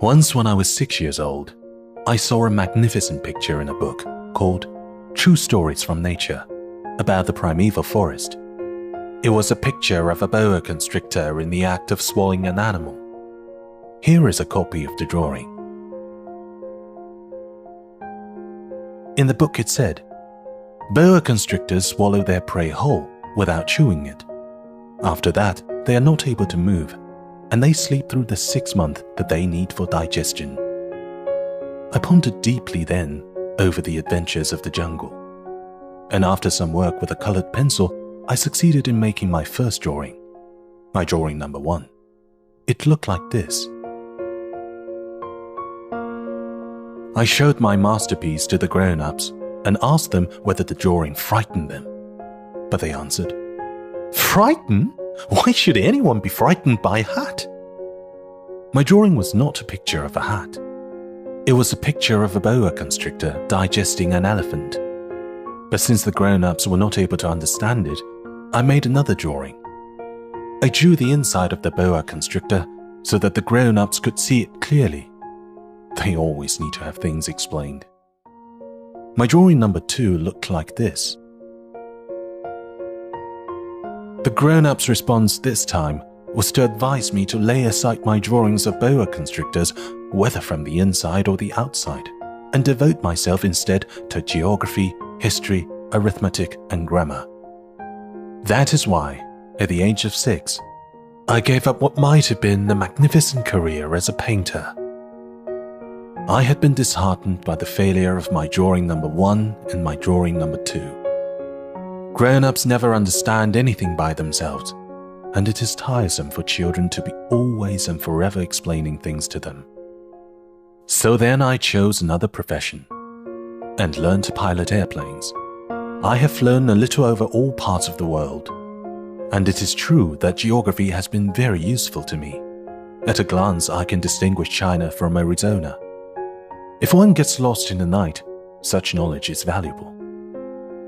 Once when I was 6 years old, I saw a magnificent picture in a book called True Stories from Nature about the primeval forest. It was a picture of a boa constrictor in the act of swallowing an animal. Here is a copy of the drawing. In the book it said, boa constrictors swallow their prey whole without chewing it. After that, they are not able to move, and they sleep through the 6 months that they need for digestion. I pondered deeply then over the adventures of the jungle, and after some work with a colored pencil, I succeeded in making my first drawing, my drawing number 1. It looked like this. I showed my masterpiece to the grown-ups and asked them whether the drawing frightened them. But they answered, "Frightened? Why should anyone be frightened by a hat?" My drawing was not a picture of a hat. It was a picture of a boa constrictor digesting an elephant. But since the grown-ups were not able to understand it, I made another drawing. I drew the inside of the boa constrictor so that the grown-ups could see it clearly. They always need to have things explained. My drawing number 2 looked like this. The grown-ups' response this time was to advise me to lay aside my drawings of boa constrictors, whether from the inside or the outside, and devote myself instead to geography, history, arithmetic, and grammar. That is why, at the age of 6, I gave up what might have been a magnificent career as a painter. I had been disheartened by the failure of my drawing number 1 and my drawing number 2. Grown-ups never understand anything by themselves, and it is tiresome for children to be always and forever explaining things to them. So then I chose another profession and learned to pilot airplanes. I have flown a little over all parts of the world, and it is true that geography has been very useful to me. At a glance, I can distinguish China from Arizona. If one gets lost in the night, such knowledge is valuable.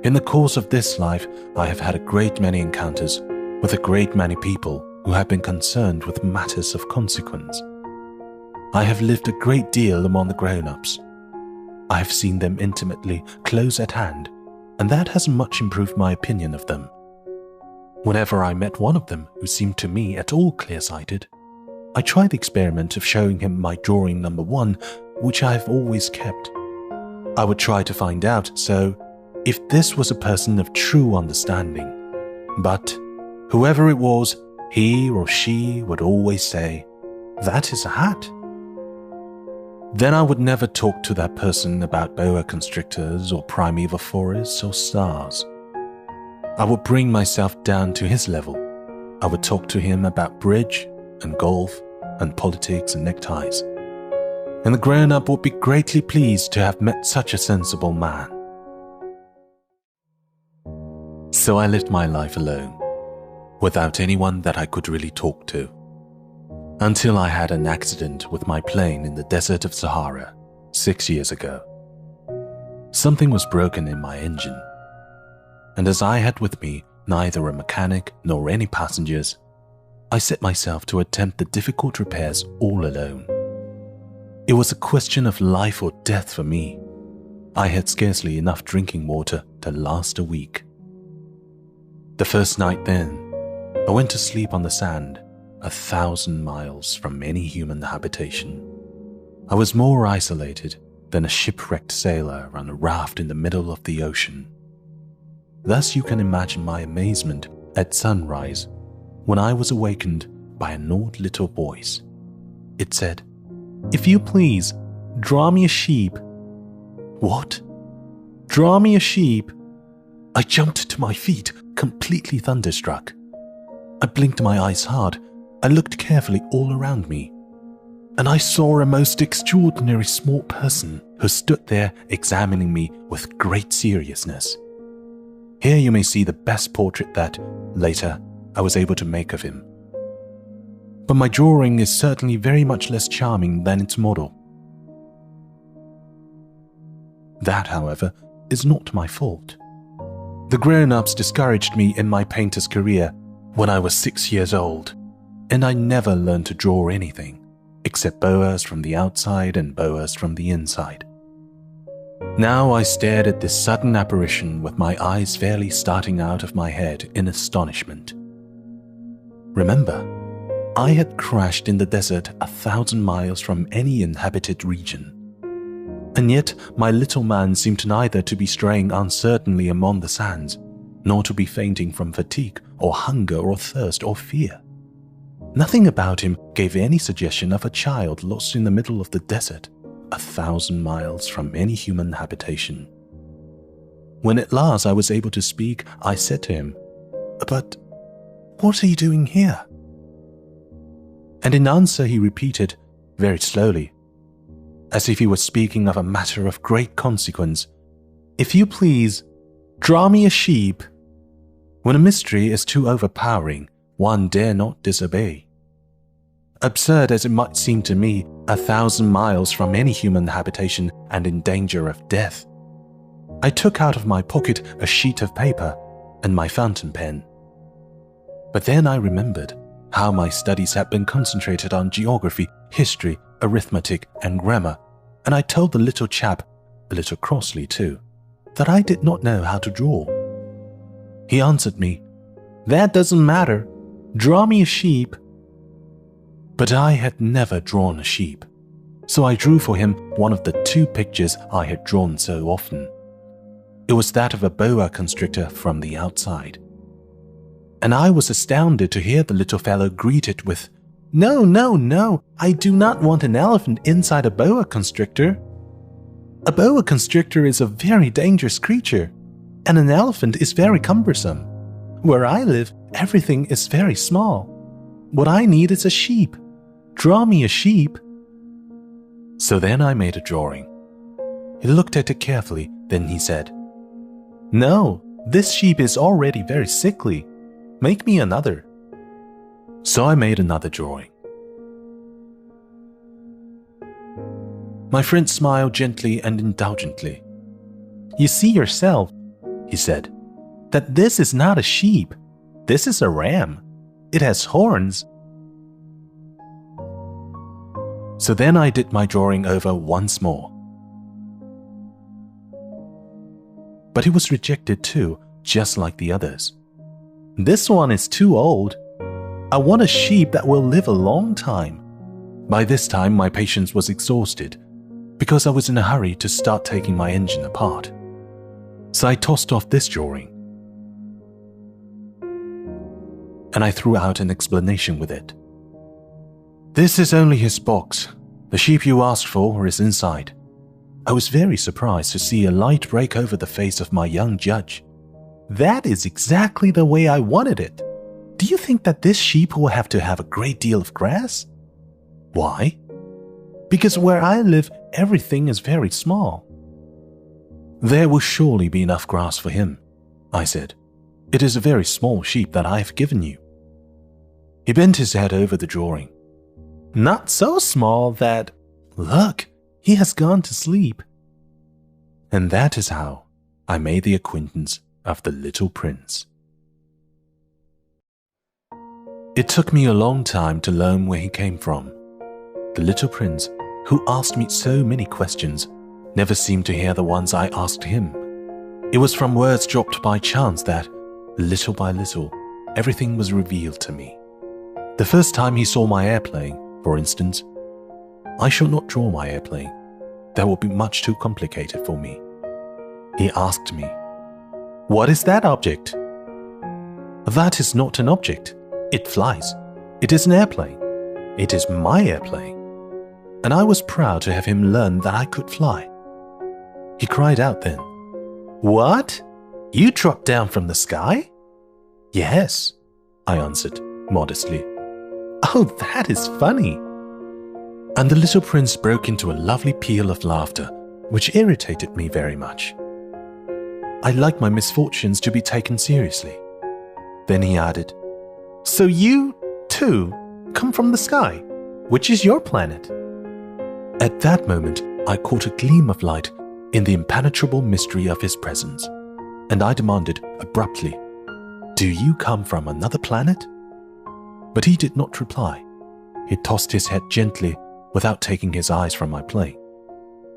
In the course of this life, I have had a great many encounters with a great many people who have been concerned with matters of consequence. I have lived a great deal among the grown-ups. I have seen them intimately, close at hand, and that has much improved my opinion of them. Whenever I met one of them who seemed to me at all clear-sighted, I tried the experiment of showing him my drawing number 1, which I have always kept. I would try to find out, so, if this was a person of true understanding. But, whoever it was, he or she would always say, "That is a hat." Then I would never talk to that person about boa constrictors or primeval forests or stars. I would bring myself down to his level. I would talk to him about bridge and golf and politics and neckties. And the grown-up would be greatly pleased to have met such a sensible man. So I lived my life alone, without anyone that I could really talk to, until I had an accident with my plane in the desert of Sahara 6 years ago. Something was broken in my engine, and as I had with me neither a mechanic nor any passengers, I set myself to attempt the difficult repairs all alone. It was a question of life or death for me. I had scarcely enough drinking water to last a week. The first night then, I went to sleep on the sand, 1,000 miles from any human habitation. I was more isolated than a shipwrecked sailor on a raft in the middle of the ocean. Thus you can imagine my amazement at sunrise when I was awakened by an odd little voice. It said, "If you please, draw me a sheep." What? Draw me a sheep? I jumped to my feet, completely thunderstruck. I blinked my eyes hard. I looked carefully all around me, and I saw a most extraordinary small person who stood there examining me with great seriousness. Here you may see the best portrait that, later, I was able to make of him. But my drawing is certainly very much less charming than its model. That, however, is not my fault. The grown-ups discouraged me in my painter's career when I was 6 years old, and I never learned to draw anything. except boas from the outside and boas from the inside. Now I stared at this sudden apparition with my eyes fairly starting out of my head in astonishment. Remember, I had crashed in the desert 1,000 miles from any inhabited region. And yet my little man seemed neither to be straying uncertainly among the sands, nor to be fainting from fatigue or hunger or thirst or fear. Nothing about him gave any suggestion of a child lost in the middle of the desert, 1,000 miles from any human habitation. When at last I was able to speak, I said to him, "But what are you doing here?" And in answer he repeated, very slowly, as if he was speaking of a matter of great consequence, "If you please, draw me a sheep." When a mystery is too overpowering, one dare not disobey. Absurd as it might seem to me, 1,000 miles from any human habitation and in danger of death, I took out of my pocket a sheet of paper and my fountain pen. But then I remembered how my studies had been concentrated on geography, history, arithmetic, and grammar, and I told the little chap, a little crossly too, that I did not know how to draw. He answered me, "That doesn't matter. Draw me a sheep." But I had never drawn a sheep, so I drew for him one of the 2 pictures I had drawn so often. It was that of a boa constrictor from the outside. And I was astounded to hear the little fellow greet it with, "No, no, no, I do not want an elephant inside a boa constrictor. A boa constrictor is a very dangerous creature, and an elephant is very cumbersome. Where I live, everything is very small. What I need is a sheep. Draw me a sheep." So then I made a drawing. He looked at it carefully, then he said, "No, this sheep is already very sickly. Make me another." So I made another drawing. My friend smiled gently and indulgently. "You see yourself," he said, "that this is not a sheep. This is a ram. It has horns." So then I did my drawing over once more. But it was rejected too, just like the others. "This one is too old. I want a sheep that will live a long time." By this time my patience was exhausted, because I was in a hurry to start taking my engine apart. So I tossed off this drawing, and I threw out an explanation with it. "This is only his box. The sheep you asked for is inside." I was very surprised to see a light break over the face of my young judge. "That is exactly the way I wanted it. Do you think that this sheep will have to have a great deal of grass?" "Why?" "Because where I live, everything is very small." "There will surely be enough grass for him," I said. "It is a very small sheep that I have given you." He bent his head over the drawing. "Not so small that... Look, he has gone to sleep." And that is how I made the acquaintance of the little prince. It took me a long time to learn where he came from. The little prince, who asked me so many questions, never seemed to hear the ones I asked him. It was from words dropped by chance that, little by little, everything was revealed to me. The first time he saw my airplane, for instance, I shall not draw my airplane. That would be much too complicated for me. He asked me, "What is that object?" "That is not an object. It flies. It is an airplane. It is my airplane." And I was proud to have him learn that I could fly. He cried out then, "What? You dropped down from the sky?" "Yes," I answered modestly. "Oh, that is funny." And the little prince broke into a lovely peal of laughter, which irritated me very much. I like my misfortunes to be taken seriously. Then he added, "So you, too, come from the sky? Which is your planet?" At that moment, I caught a gleam of light in the impenetrable mystery of his presence, and I demanded abruptly, "Do you come from another planet?" But he did not reply. He tossed his head gently without taking his eyes from my plate.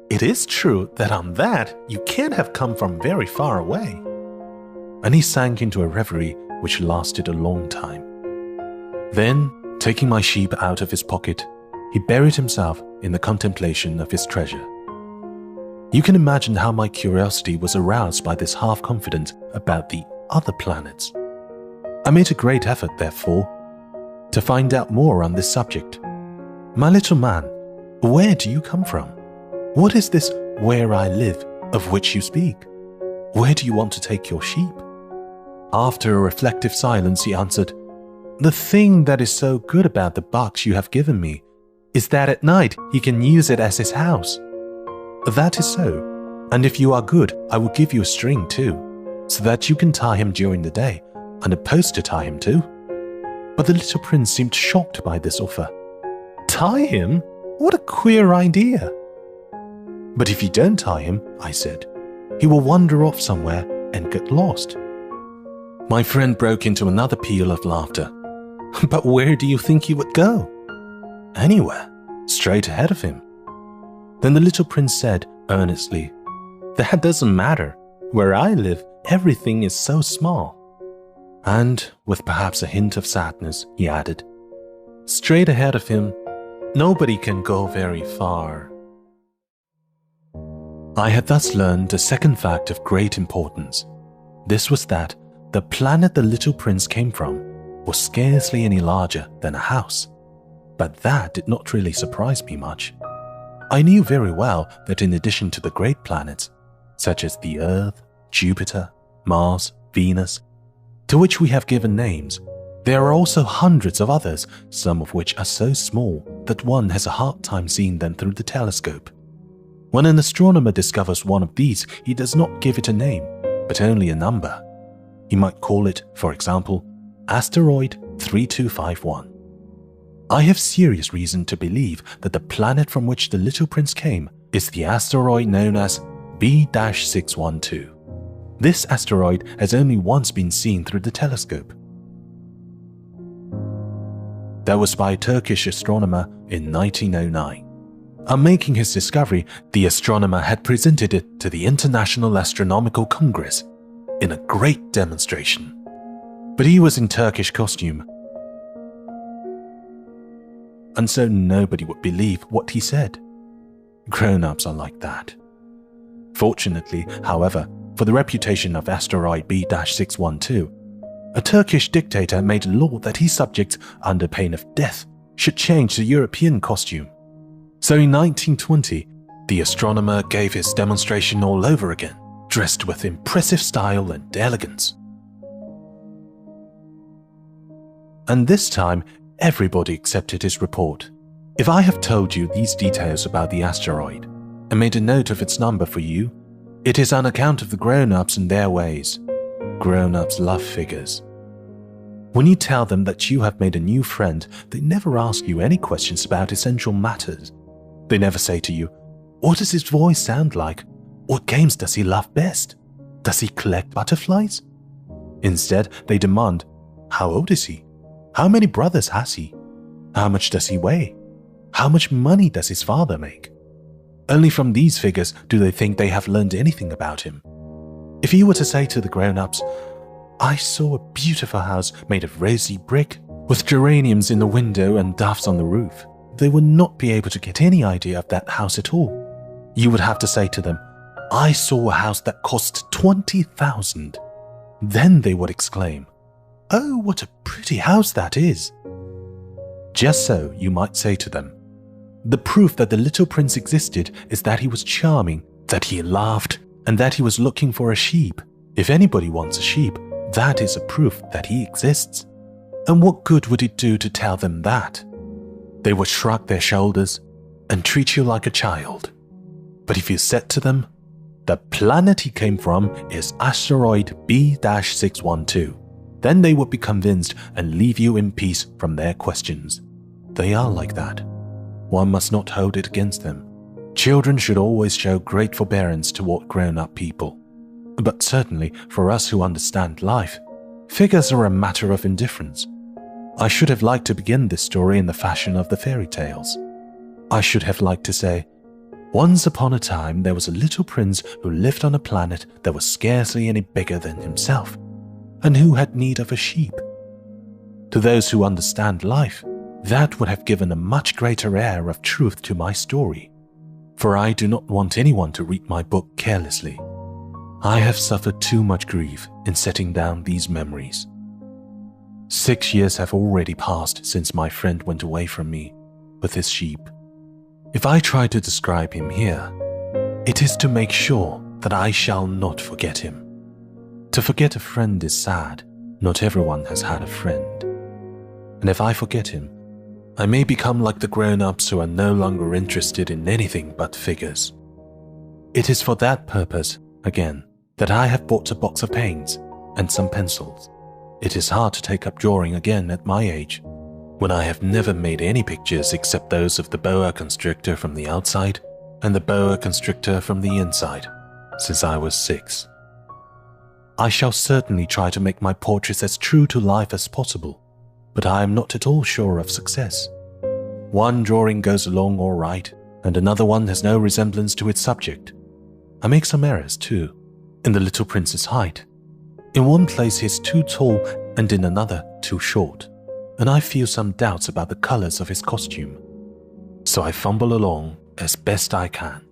"It is true that on that you can't have come from very far away." And he sank into a reverie which lasted a long time. Then, taking my sheep out of his pocket, he buried himself in the contemplation of his treasure. You can imagine how my curiosity was aroused by this half-confidence about the other planets. I made a great effort, therefore, to find out more on this subject. "My little man, where do you come from? What is this 'where I live' of which you speak? Where do you want to take your sheep?" After a reflective silence, he answered, "The thing that is so good about the box you have given me is that at night he can use it as his house." "That is so, and if you are good, I will give you a string too, so that you can tie him during the day, and a post to tie him to." But the little prince seemed shocked by this offer. "Tie him? What a queer idea!" "But if you don't tie him," I said, "he will wander off somewhere and get lost." My friend broke into another peal of laughter. "But where do you think he would go?" "Anywhere, straight ahead of him." Then the little prince said earnestly, "That doesn't matter. Where I live, everything is so small." And, with perhaps a hint of sadness, he added, "Straight ahead of him, nobody can go very far." I had thus learned a second fact of great importance. This was that the planet the little prince came from was scarcely any larger than a house. But that did not really surprise me much. I knew very well that in addition to the great planets, such as the Earth, Jupiter, Mars, Venus, to which we have given names, there are also hundreds of others, some of which are so small that one has a hard time seeing them through the telescope. When an astronomer discovers one of these, he does not give it a name, but only a number. He might call it, for example, Asteroid 3251. I have serious reason to believe that the planet from which the little prince came is the asteroid known as B-612. This asteroid has only once been seen through the telescope. That was by a Turkish astronomer in 1909. On making his discovery, the astronomer had presented it to the International Astronomical Congress in a great demonstration. But he was in Turkish costume, and so nobody would believe what he said. Grown-ups are like that. Fortunately, however, for the reputation of asteroid B-612, a Turkish dictator made a law that his subjects, under pain of death, should change the European costume. So in 1920, the astronomer gave his demonstration all over again, dressed with impressive style and elegance. And this time, everybody accepted his report. If I have told you these details about the asteroid and made a note of its number for you, it is on account of the grown-ups and their ways. Grown-ups love figures. When you tell them that you have made a new friend, they never ask you any questions about essential matters. They never say to you, "What does his voice sound like? What games does he love best? Does he collect butterflies?" Instead, they demand, "How old is he? How many brothers has he? How much does he weigh? How much money does his father make?" Only from these figures do they think they have learned anything about him. If you were to say to the grown-ups, "I saw a beautiful house made of rosy brick, with geraniums in the window and doves on the roof," they would not be able to get any idea of that house at all. You would have to say to them, "I saw a house that cost 20,000. Then they would exclaim, "Oh, what a pretty house that is." Just so you might say to them, "The proof that the little prince existed is that he was charming, that he laughed, and that he was looking for a sheep. If anybody wants a sheep, that is a proof that he exists." And what good would it do to tell them that? They would shrug their shoulders and treat you like a child. But if you said to them, "The planet he came from is asteroid B-612, then they would be convinced and leave you in peace from their questions. They are like that. One must not hold it against them. Children should always show great forbearance toward grown-up people. But certainly, for us who understand life, figures are a matter of indifference. I should have liked to begin this story in the fashion of the fairy tales. I should have liked to say, once upon a time there was a little prince who lived on a planet that was scarcely any bigger than himself, and who had need of a sheep. To those who understand life, that would have given a much greater air of truth to my story, for I do not want anyone to read my book carelessly. I have suffered too much grief in setting down these memories. 6 years have already passed since my friend went away from me with his sheep. If I try to describe him here, it is to make sure that I shall not forget him. To forget a friend is sad. Not everyone has had a friend. And if I forget him, I may become like the grown-ups who are no longer interested in anything but figures. It is for that purpose, again, that I have bought a box of paints and some pencils. It is hard to take up drawing again at my age, when I have never made any pictures except those of the boa constrictor from the outside and the boa constrictor from the inside, since I was 6. I shall certainly try to make my portraits as true to life as possible, but I am not at all sure of success. One drawing goes along all right, and another one has no resemblance to its subject. I make some errors, too, in the little prince's height. In one place he is too tall and in another too short, and I feel some doubts about the colors of his costume. So I fumble along as best I can,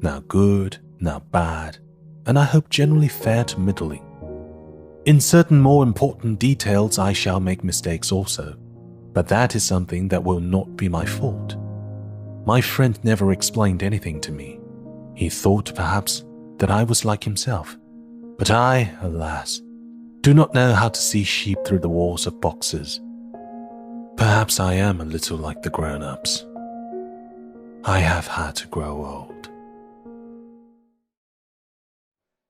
now good, now bad, and I hope generally fair to middling. In certain more important details I shall make mistakes also, but that is something that will not be my fault. My friend never explained anything to me. He thought, perhaps, that I was like himself, but I, alas, do not know how to see sheep through the walls of boxes. Perhaps I am a little like the grown-ups. I have had to grow old.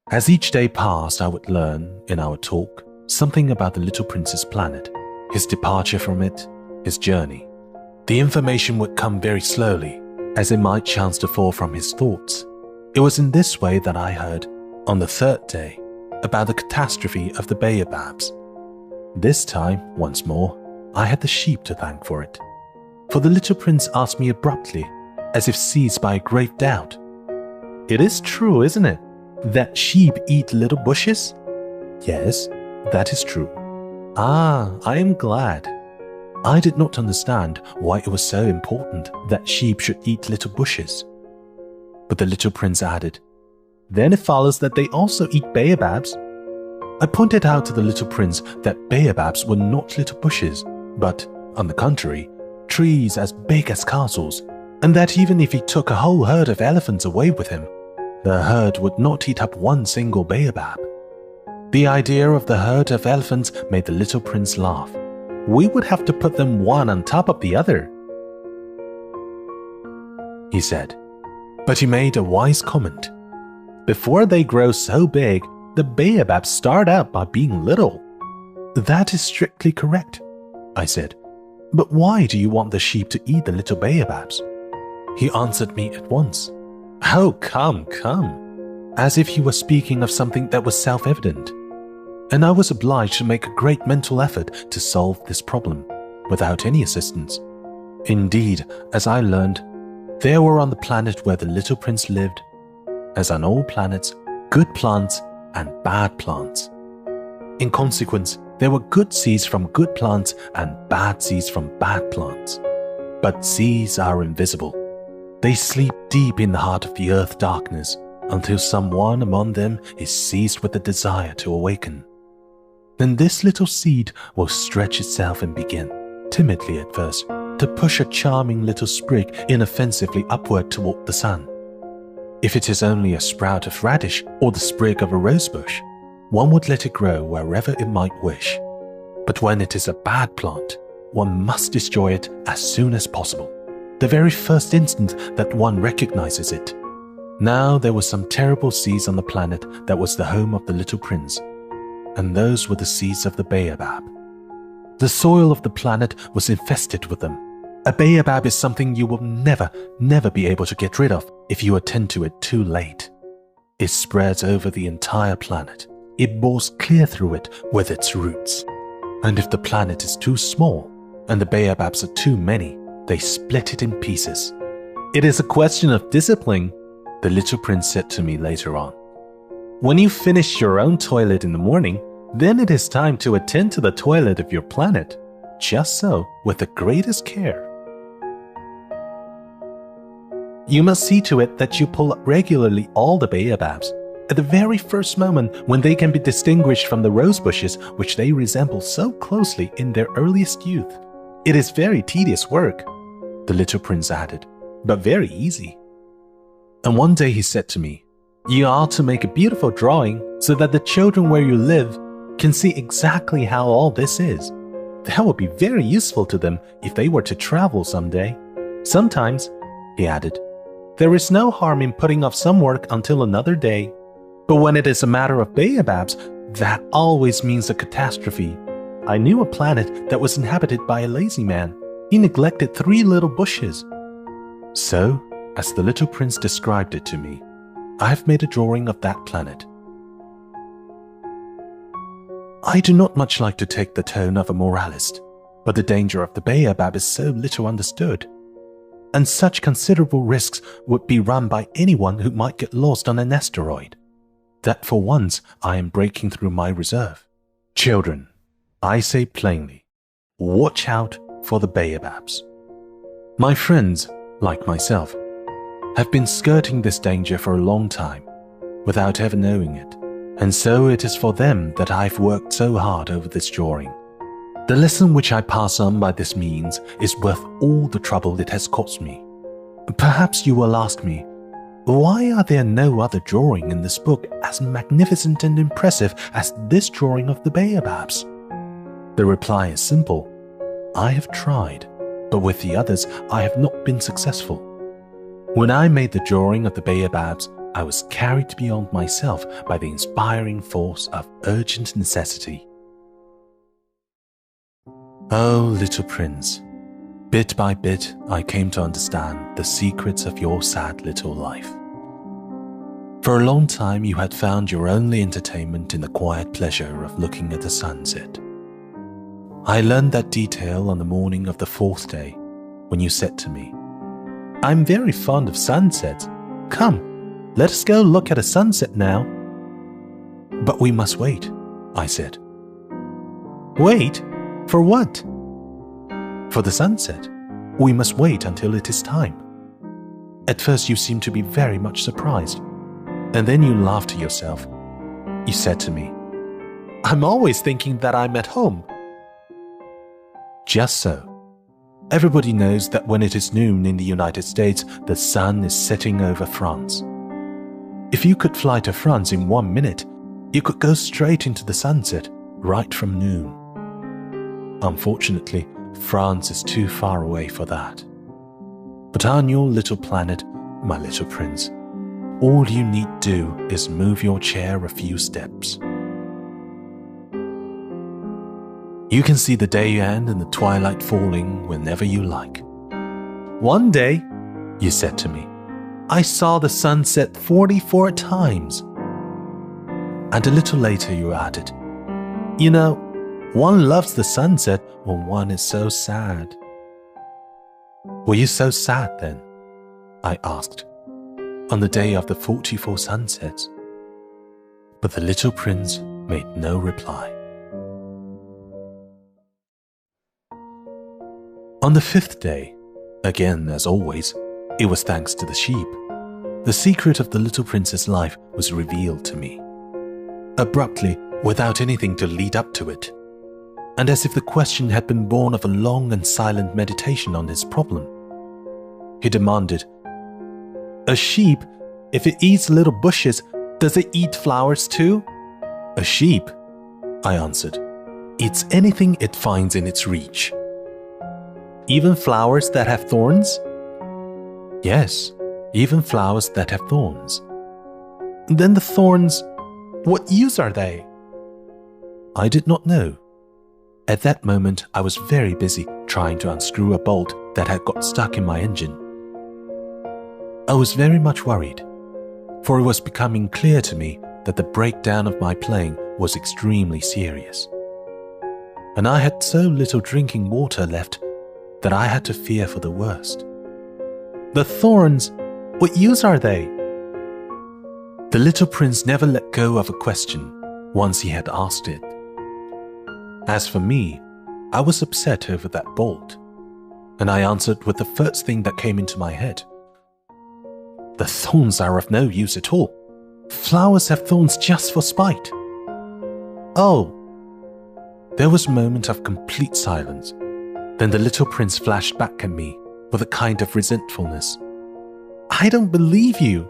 As each day passed, I would learn, in our talk, something about the little prince's planet, his departure from it, his journey. The information would come very slowly, as it might chance to fall from his thoughts. It was in this way that I heard, on the 3rd day, about the catastrophe of the baobabs. This time, once more, I had the sheep to thank for it. For the little prince asked me abruptly, as if seized by a grave doubt, "It is true, isn't it, that sheep eat little bushes?" "Yes, that is true." "Ah, I am glad." I did not understand why it was so important that sheep should eat little bushes. But the little prince added, "Then it follows that they also eat baobabs." I pointed out to the little prince that baobabs were not little bushes, but, on the contrary, trees as big as castles, and that even if he took a whole herd of elephants away with him, the herd would not eat up one single baobab. The idea of the herd of elephants made the little prince laugh. "We would have to put them one on top of the other," he said. But he made a wise comment. "Before they grow so big, the baobabs start out by being little." "That is strictly correct," I said. "But why do you want the sheep to eat the little baobabs?" He answered me at once. "Oh, come, as if he were speaking of something that was self-evident. And I was obliged to make a great mental effort to solve this problem, without any assistance. Indeed, as I learned, there were on the planet where the little prince lived, as on all planets, good plants and bad plants. In consequence, there were good seeds from good plants and bad seeds from bad plants. But seeds are invisible. They sleep deep in the heart of the earth darkness until someone among them is seized with the desire to awaken. Then this little seed will stretch itself and begin, timidly at first, to push a charming little sprig inoffensively upward toward the sun. If it is only a sprout of radish or the sprig of a rosebush, one would let it grow wherever it might wish. But when it is a bad plant, one must destroy it as soon as possible, the very first instant that one recognizes it. Now there were some terrible seeds on the planet that was the home of the little prince, and those were the seeds of the baobab. The soil of the planet was infested with them. A baobab is something you will never be able to get rid of if you attend to it too late. It spreads over the entire planet. It bores clear through it with its roots. And if the planet is too small and the baobabs are too many, they split it in pieces, It is a question of discipline, the little prince said to me later on. When you finish your own toilet in the morning, then it is time to attend to the toilet of your planet. Just so, with the greatest care. You must see to it that you pull up regularly all the baobabs, at the very first moment when they can be distinguished from the rose bushes which they resemble so closely in their earliest youth. It is very tedious work, the little prince added, but very easy. And one day he said to me, you ought to make a beautiful drawing so that the children where you live can see exactly how all this is. That would be very useful to them if they were to travel someday. Sometimes, he added, there is no harm in putting off some work until another day. But when it is a matter of baobabs, that always means a catastrophe. I knew a planet that was inhabited by a lazy man. He neglected 3 little bushes. So, as the little prince described it to me, I have made a drawing of that planet. I do not much like to take the tone of a moralist, but the danger of the baobab is so little understood, and such considerable risks would be run by anyone who might get lost on an asteroid, that for once I am breaking through my reserve. Children, I say plainly, watch out for the baobabs. My friends, like myself, have been skirting this danger for a long time, without ever knowing it. And so it is for them that I've worked so hard over this drawing. The lesson which I pass on by this means is worth all the trouble it has cost me. Perhaps you will ask me, why are there no other drawing in this book as magnificent and impressive as this drawing of the baobabs? The reply is simple. I have tried, but with the others I have not been successful. When I made the drawing of the baobabs, I was carried beyond myself by the inspiring force of urgent necessity. Oh, little prince, bit by bit I came to understand the secrets of your sad little life. For a long time you had found your only entertainment in the quiet pleasure of looking at the sunset. I learned that detail on the morning of the 4th day, when you said to me, I'm very fond of sunsets. Come, let us go look at a sunset now. But we must wait, I said. Wait? For what? For the sunset. We must wait until it is time. At first you seemed to be very much surprised, and then you laughed to yourself. You said to me, I'm always thinking that I'm at home. Just so. Everybody knows that when it is noon in the United States, the sun is setting over France. If you could fly to France in 1 minute, you could go straight into the sunset, right from noon. Unfortunately, France is too far away for that. But on your little planet, my little prince, all you need do is move your chair a few steps. You can see the day end and the twilight falling whenever you like. One day, you said to me, I saw the sunset 44 times. And a little later you added, you know, one loves the sunset when one is so sad. Were you so sad then? I asked, on the day of the 44 sunsets. But the little prince made no reply. On the 5th day, again as always, it was thanks to the sheep. The secret of the little prince's life was revealed to me. Abruptly, without anything to lead up to it, and as if the question had been born of a long and silent meditation on his problem. He demanded, a sheep, if it eats little bushes, does it eat flowers too? A sheep, I answered, eats anything it finds in its reach. Even flowers that have thorns? Yes, even flowers that have thorns. Then the thorns, what use are they? I did not know. At that moment, I was very busy trying to unscrew a bolt that had got stuck in my engine. I was very much worried, for it was becoming clear to me that the breakdown of my plane was extremely serious. And I had so little drinking water left that I had to fear for the worst. The thorns, what use are they? The little prince never let go of a question once he had asked it. As for me, I was upset over that bolt, and I answered with the first thing that came into my head. The thorns are of no use at all. Flowers have thorns just for spite. Oh. There was a moment of complete silence. Then the little prince flashed back at me with a kind of resentfulness. I don't believe you.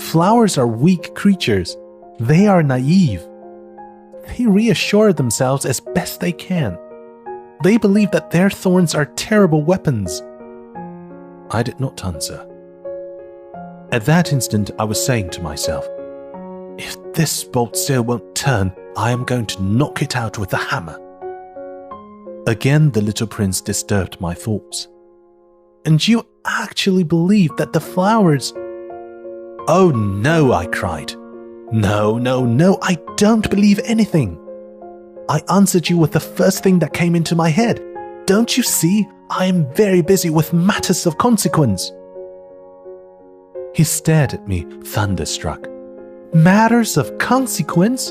Flowers are weak creatures. They are naive. They reassure themselves as best they can. They believe that their thorns are terrible weapons. I did not answer. At that instant, I was saying to myself, if this bolt still won't turn, I am going to knock it out with a hammer. Again, the little prince disturbed my thoughts. And you actually believe that the flowers... Oh no, I cried. No, I don't believe anything. I answered you with the first thing that came into my head. Don't you see? I am very busy with matters of consequence. He stared at me, thunderstruck. Matters of consequence?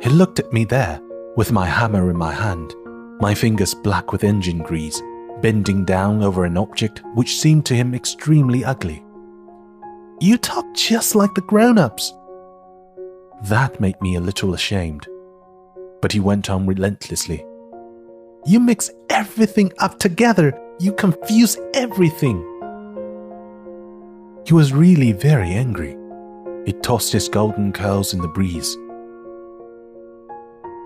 He looked at me there, with my hammer in my hand, my fingers black with engine grease, bending down over an object which seemed to him extremely ugly. You talk just like the grown-ups. That made me a little ashamed. But he went on relentlessly. You mix everything up together. You confuse everything. He was really very angry. He tossed his golden curls in the breeze.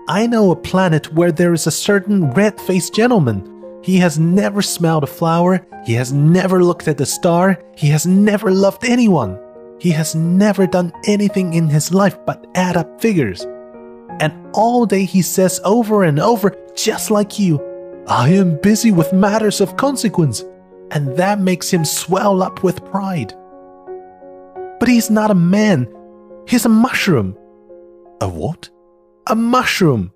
I know a planet where there is a certain red-faced gentleman. He has never smelled a flower. He has never looked at a star. He has never loved anyone. He has never done anything in his life but add up figures. And all day he says over and over, just like you, I am busy with matters of consequence, and that makes him swell up with pride. But he's not a man. He's a mushroom. A what? A mushroom.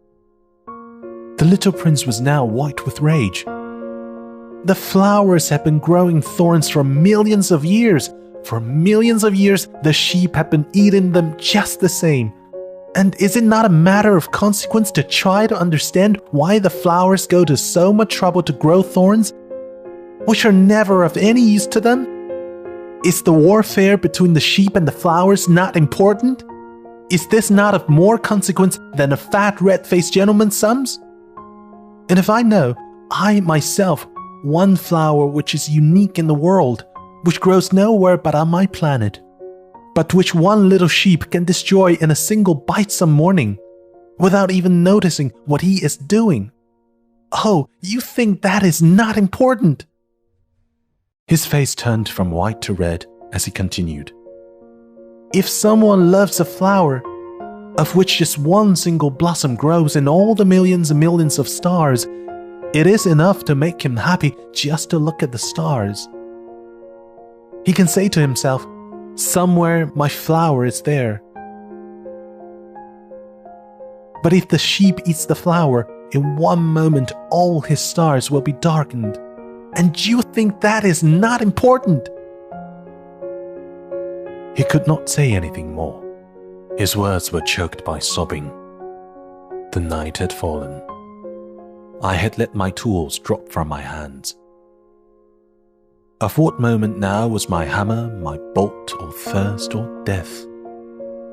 The little prince was now white with rage. The flowers have been growing thorns for millions of years. For millions of years, the sheep have been eating them just the same. And is it not a matter of consequence to try to understand why the flowers go to so much trouble to grow thorns, which are never of any use to them? Is the warfare between the sheep and the flowers not important? Is this not of more consequence than a fat red-faced gentleman's sums? And if I know, I myself, one flower which is unique in the world, which grows nowhere but on my planet, but which one little sheep can destroy in a single bite some morning, without even noticing what he is doing. Oh, you think that is not important? His face turned from white to red as he continued. If someone loves a flower, of which just one single blossom grows in all the millions and millions of stars, it is enough to make him happy just to look at the stars. He can say to himself, somewhere my flower is there. But if the sheep eats the flower, in one moment all his stars will be darkened. And you think that is not important? He could not say anything more. His words were choked by sobbing. The night had fallen. I had let my tools drop from my hands. Of what moment now was my hammer, my bolt, or thirst, or death?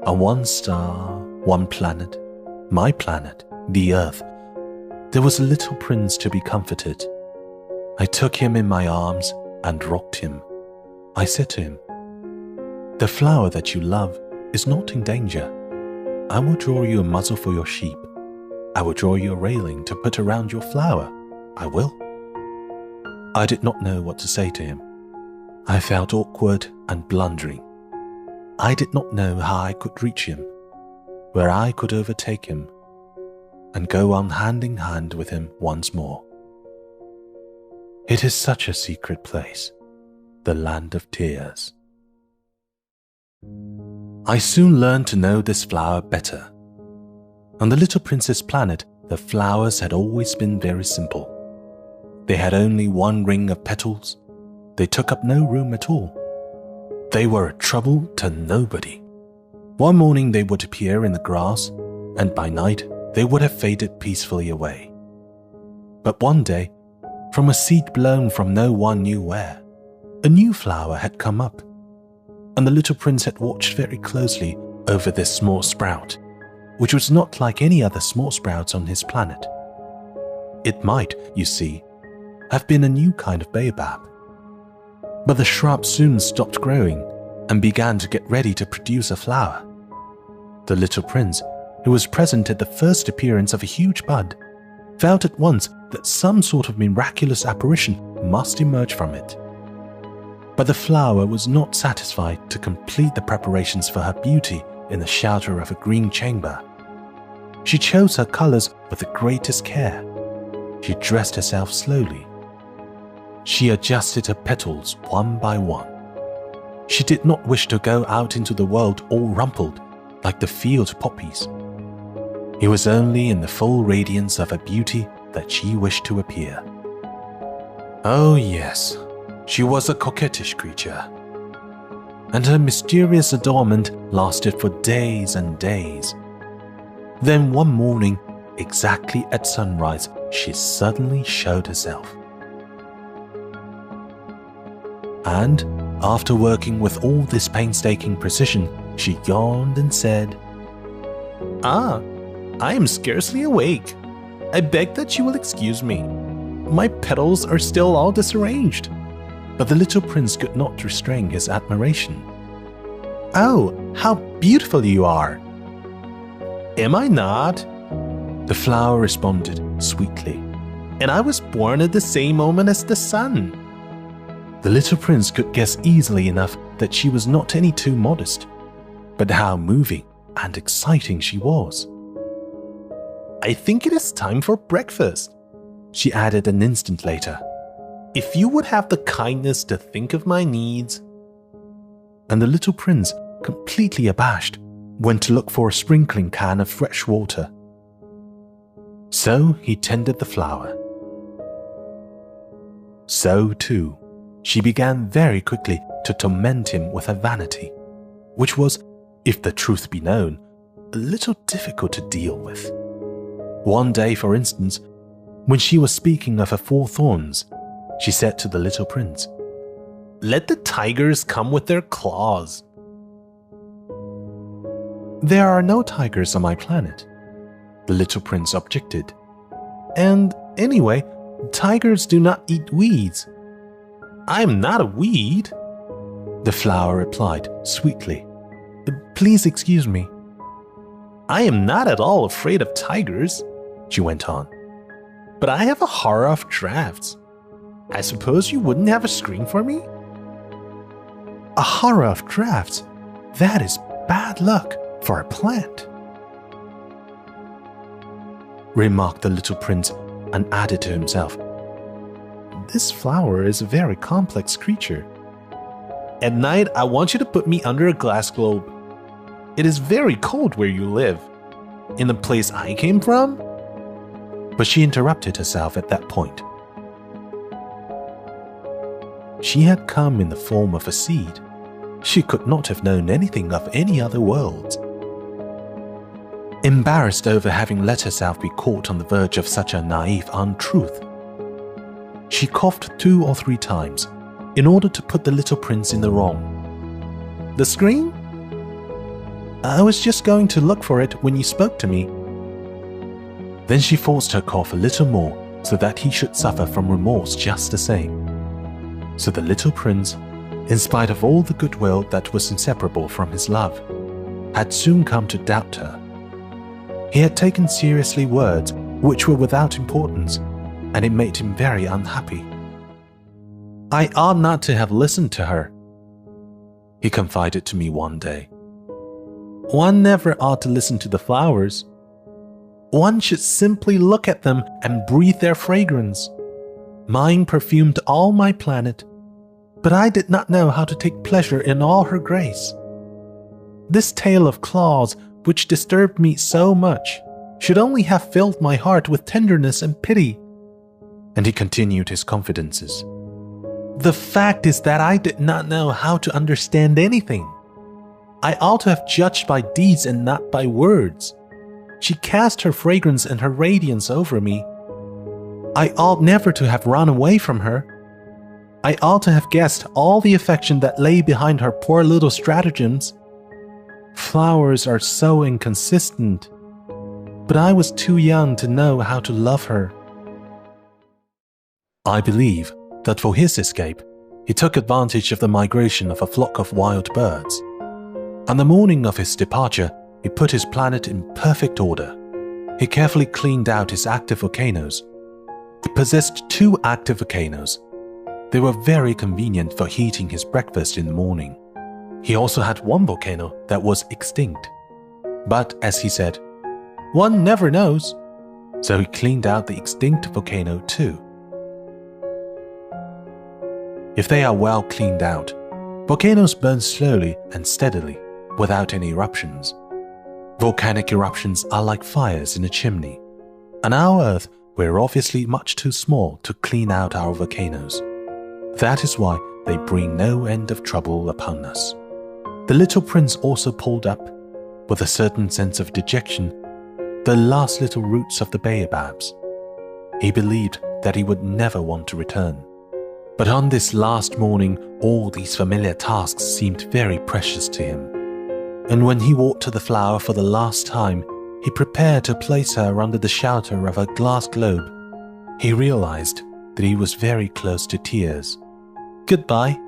On one star, one planet, my planet, the earth, there was a little prince to be comforted. I took him in my arms and rocked him. I said to him, the flower that you love is not in danger. I will draw you a muzzle for your sheep. I will draw you a railing to put around your flower. I will. I did not know what to say to him. I felt awkward and blundering. I did not know how I could reach him, where I could overtake him, and go on hand in hand with him once more. It is such a secret place, the land of tears. I soon learned to know this flower better. On the little prince's planet, the flowers had always been very simple. They had only one ring of petals. they took up no room at all. They were a trouble to nobody. One morning they would appear in the grass, and by night they would have faded peacefully away. But one day, from a seed blown from no one knew where, a new flower had come up, and the little prince had watched very closely over this small sprout, which was not like any other small sprouts on his planet. It might, you see, have been a new kind of baobab. But the shrub soon stopped growing and began to get ready to produce a flower. The little prince, who was present at the first appearance of a huge bud, felt at once that some sort of miraculous apparition must emerge from it. But the flower was not satisfied to complete the preparations for her beauty in the shelter of a green chamber. She chose her colors with the greatest care. She dressed herself slowly. She adjusted her petals one by one. She did not wish to go out into the world all rumpled like the field poppies. It was only in the full radiance of her beauty that she wished to appear. Oh yes, she was a coquettish creature, and her mysterious adornment lasted for days and days. Then one morning, exactly at sunrise, she suddenly showed herself. And, after working with all this painstaking precision, she yawned and said, "Ah, I am scarcely awake. I beg that you will excuse me. My petals are still all disarranged." But the little prince could not restrain his admiration. "Oh, how beautiful you are!" "Am I not?" The flower responded sweetly. "And I was born at the same moment as the sun." The little prince could guess easily enough that she was not any too modest, but how moving and exciting she was. "I think it is time for breakfast," she added an instant later. "If you would have the kindness to think of my needs." And the little prince, completely abashed, went to look for a sprinkling can of fresh water. So he tended the flower. So, too, she began very quickly to torment him with her vanity, which was, if the truth be known, a little difficult to deal with. One day, for instance, when she was speaking of her 4 thorns, she said to the little prince, "Let the tigers come with their claws." "There are no tigers on my planet," the little prince objected. "And anyway, tigers do not eat weeds." "I am not a weed," the flower replied sweetly. "Please excuse me." "I am not at all afraid of tigers," she went on, "but I have a horror of drafts. I suppose you wouldn't have a screen for me?" "A horror of drafts? That is bad luck for a plant," remarked the little prince, and added to himself, "This flower is a very complex creature. At night, I want you to put me under a glass globe. It is very cold where you live. In the place I came from?" But she interrupted herself at that point. She had come in the form of a seed. She could not have known anything of any other worlds. Embarrassed over having let herself be caught on the verge of such a naive untruth, she coughed 2 or 3 times in order to put the little prince in the wrong. "The screen? I was just going to look for it when you spoke to me." Then she forced her cough a little more so that he should suffer from remorse just the same. So the little prince, in spite of all the goodwill that was inseparable from his love, had soon come to doubt her. He had taken seriously words which were without importance, and it made him very unhappy. "I ought not to have listened to her," he confided to me one day. "One never ought to listen to the flowers. One should simply look at them and breathe their fragrance. Mine perfumed all my planet, but I did not know how to take pleasure in all her grace. This tale of claws, which disturbed me so much, should only have filled my heart with tenderness and pity." And he continued his confidences. The fact is that I did not know how to understand anything. I ought to have judged by deeds and not by words. She cast her fragrance and her radiance over me. I ought never to have run away from her. I ought to have guessed all the affection that lay behind her poor little stratagems. Flowers are so inconsistent, but I was too young to know how to love her. I believe that for his escape, he took advantage of the migration of a flock of wild birds. On the morning of his departure, he put his planet in perfect order. He carefully cleaned out his active volcanoes. He possessed 2 active volcanoes. They were very convenient for heating his breakfast in the morning. He also had 1 volcano that was extinct. But as he said, one never knows. So he cleaned out the extinct volcano too. If they are well cleaned out, volcanoes burn slowly and steadily, without any eruptions. Volcanic eruptions are like fires in a chimney. On our Earth, we're obviously much too small to clean out our volcanoes. That is why they bring no end of trouble upon us. The little prince also pulled up, with a certain sense of dejection, the last little roots of the baobabs. He believed that he would never want to return. But on this last morning, all these familiar tasks seemed very precious to him. And when he walked to the flower for the last time, he prepared to place her under the shelter of a glass globe. He realized that he was very close to tears. "Goodbye,"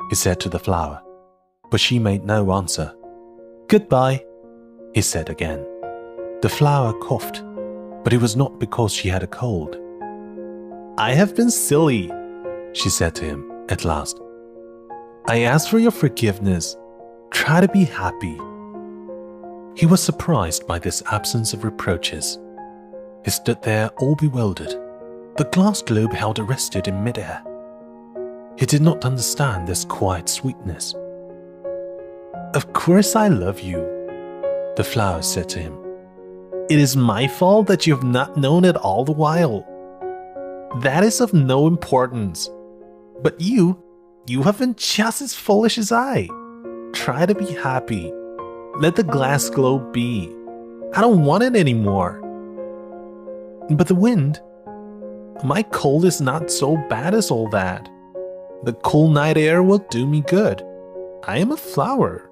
he said to the flower, but she made no answer. "Goodbye," he said again. The flower coughed, but it was not because she had a cold. "I have been silly," she said to him at last. "I ask for your forgiveness. Try to be happy." He was surprised by this absence of reproaches. He stood there all bewildered, the glass globe held arrested in midair. He did not understand this quiet sweetness. "Of course I love you," the flower said to him. "It is my fault that you have not known it all the while. That is of no importance. But you have been just as foolish as I. Try to be happy. Let the glass globe be. I don't want it anymore. But the wind? My cold is not so bad as all that. The cool night air will do me good. I am a flower.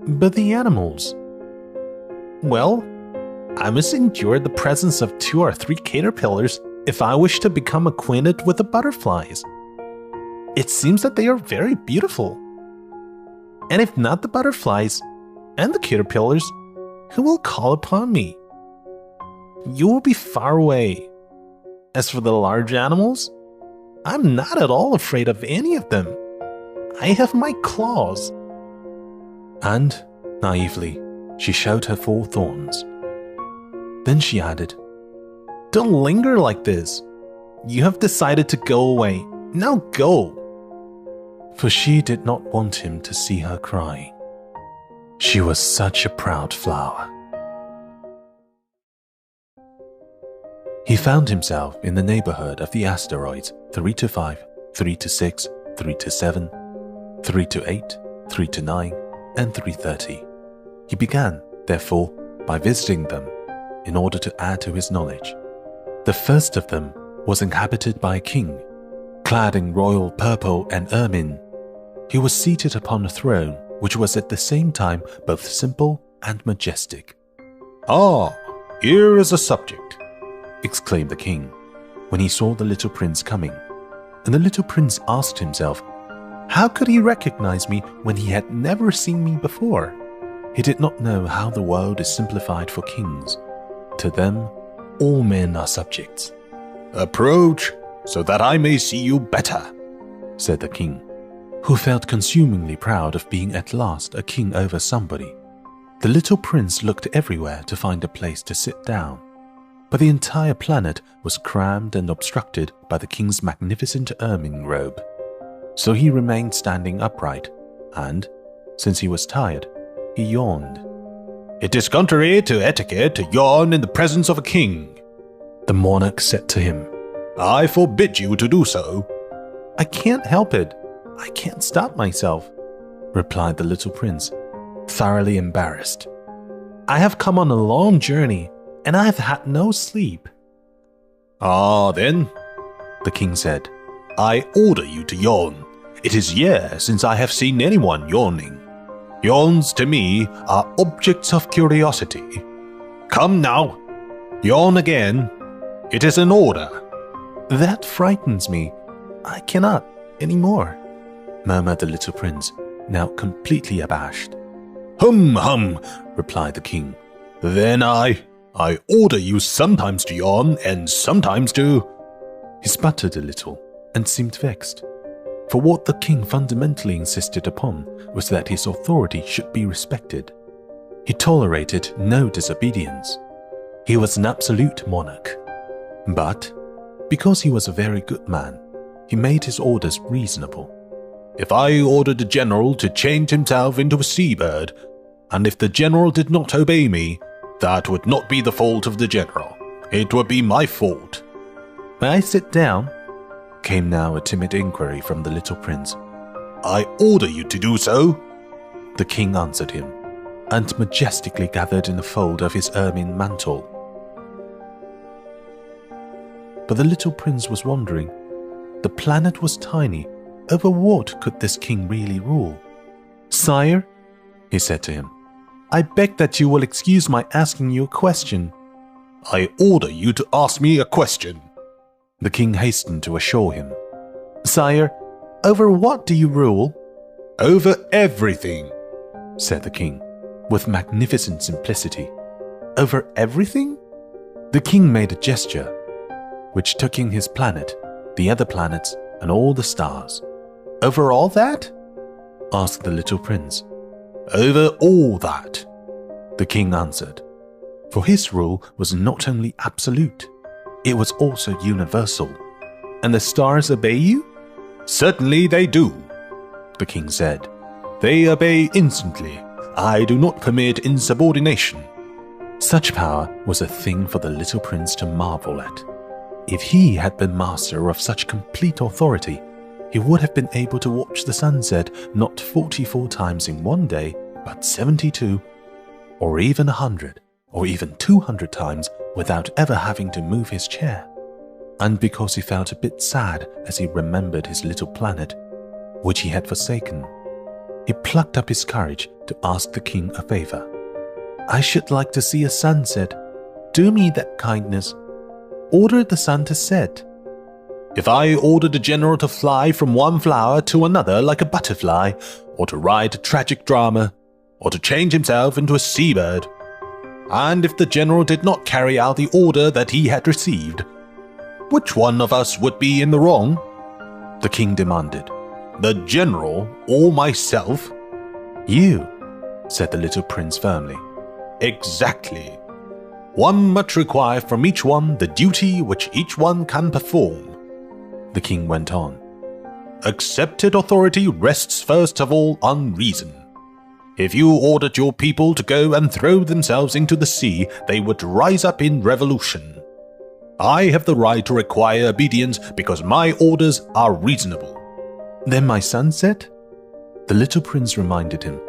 But the animals? Well, I must endure the presence of 2 or 3 caterpillars if I wish to become acquainted with the butterflies. It seems that they are very beautiful. And if not the butterflies and the caterpillars, who will call upon me? You will be far away. As for the large animals, I'm not at all afraid of any of them. I have my claws." And, naively, she showed her 4 thorns. Then she added, "Don't linger like this. You have decided to go away. Now go." For she did not want him to see her crying. She was such a proud flower. He found himself in the neighborhood of the asteroids 325, 326, 327, 328, 329, and 330. He began, therefore, by visiting them in order to add to his knowledge. The first of them was inhabited by a king, clad in royal purple and ermine. He was seated upon a throne which was at the same time both simple and majestic. "Ah, here is a subject," exclaimed the king, when he saw the little prince coming. And the little prince asked himself, how could he recognize me when he had never seen me before? He did not know how the world is simplified for kings. To them, all men are subjects. "Approach, so that I may see you better," said the king, who felt consumingly proud of being at last a king over somebody. The little prince looked everywhere to find a place to sit down, but the entire planet was crammed and obstructed by the king's magnificent ermine robe. So he remained standing upright, and, since he was tired, he yawned. "It is contrary to etiquette to yawn in the presence of a king," the monarch said to him. "I forbid you to do so." I can't help it. I can't stop myself, replied the little prince, thoroughly embarrassed. I have come on a long journey, and I have had no sleep. Ah, then, the king said, I order you to yawn. It is years since I have seen anyone yawning. Yawns to me are objects of curiosity. Come now, yawn again. It is an order. That frightens me. I cannot anymore, murmured the little prince, now completely abashed. Hum, replied the king. Then I order you sometimes to yawn and sometimes to... He sputtered a little and seemed vexed, for what the king fundamentally insisted upon was that his authority should be respected. He tolerated no disobedience. He was an absolute monarch. But, because he was a very good man, he made his orders reasonable. If I ordered the general to change himself into a seabird, and if the general did not obey me, that would not be the fault of the general. It would be my fault. May I sit down? Came now a timid inquiry from the little prince. I order you to do so, the king answered him, and majestically gathered in the fold of his ermine mantle. But the little prince was wondering. The planet was tiny. Over what could this king really rule? Sire, he said to him, I beg that you will excuse my asking you a question. I order you to ask me a question, the king hastened to assure him. Sire, over what do you rule? Over everything, said the king, with magnificent simplicity. Over everything? The king made a gesture, which took in his planet, the other planets, and all the stars. Over all that? Asked the little prince. Over all that, the king answered, for his rule was not only absolute, it was also universal. And the stars obey you? Certainly they do, the king said. They obey instantly. I do not permit insubordination. Such power was a thing for the little prince to marvel at. If he had been master of such complete authority, he would have been able to watch the sunset not 44 times in one day, but 72, or even 100, or even 200 times without ever having to move his chair. And because he felt a bit sad as he remembered his little planet, which he had forsaken, he plucked up his courage to ask the king a favor. I should like to see a sunset. Do me that kindness. Order the sun to set. If I ordered the general to fly from one flower to another like a butterfly, or to write a tragic drama, or to change himself into a seabird, and if the general did not carry out the order that he had received, which one of us would be in the wrong? The king demanded. The general or myself? You, said the little prince firmly. Exactly. One must require from each one the duty which each one can perform, the king went on. Accepted authority rests first of all on reason. If you ordered your people to go and throw themselves into the sea, they would rise up in revolution. I have the right to require obedience because my orders are reasonable. Then my sunset? The little prince reminded him,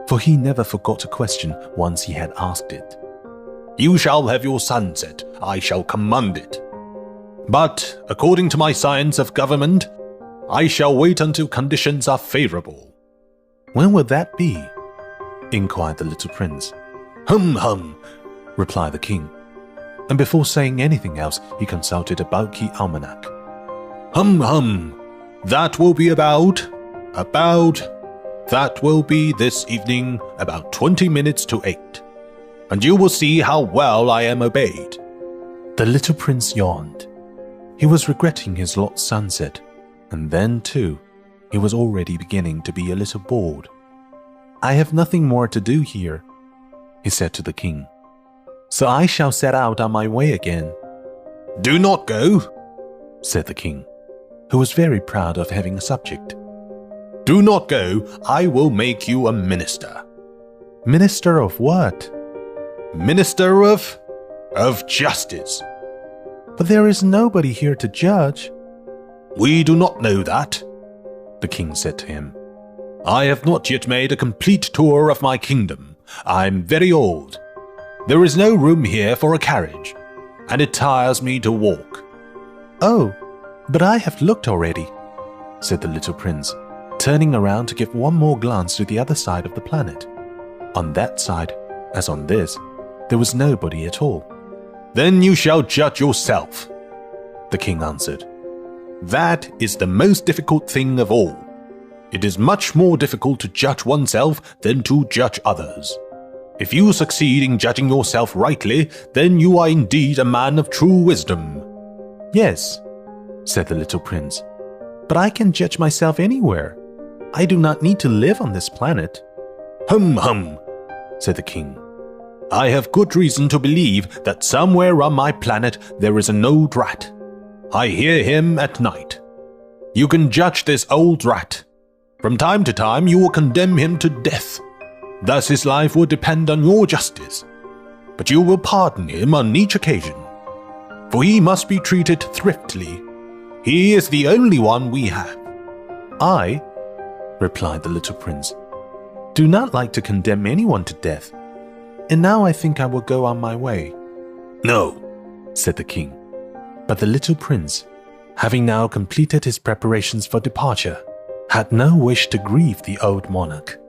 for he never forgot a question once he had asked it. You shall have your sunset, I shall command it. But, according to my science of government, I shall wait until conditions are favorable. When will that be? Inquired the little prince. Hum, replied the king. And before saying anything else, he consulted a bulky almanac. Hum, that will be that will be this evening about 20 minutes to 8. And you will see how well I am obeyed. The little prince yawned. He was regretting his lost sunset, and then, too, he was already beginning to be a little bored. I have nothing more to do here, he said to the king, so I shall set out on my way again. Do not go, said the king, who was very proud of having a subject. Do not go, I will make you a minister. Minister of what? Minister of justice. But there is nobody here to judge. We do not know that, the king said to him. I have not yet made a complete tour of my kingdom. I'm very old. There is no room here for a carriage, and it tires me to walk. Oh, but I have looked already, said the little prince, turning around to give one more glance to the other side of the planet. On that side, as on this, there was nobody at all. Then you shall judge yourself, the king answered. That is the most difficult thing of all. It is much more difficult to judge oneself than to judge others. If you succeed in judging yourself rightly, then you are indeed a man of true wisdom. Yes, said the little prince, but I can judge myself anywhere. I do not need to live on this planet. Hum, said the king. I have good reason to believe that somewhere on my planet there is an old rat. I hear him at night. You can judge this old rat. From time to time you will condemn him to death. Thus his life will depend on your justice. But you will pardon him on each occasion. For he must be treated thriftily. He is the only one we have. I, replied the little prince, do not like to condemn anyone to death. And now I think I will go on my way. No, said the king. But the little prince, having now completed his preparations for departure, had no wish to grieve the old monarch.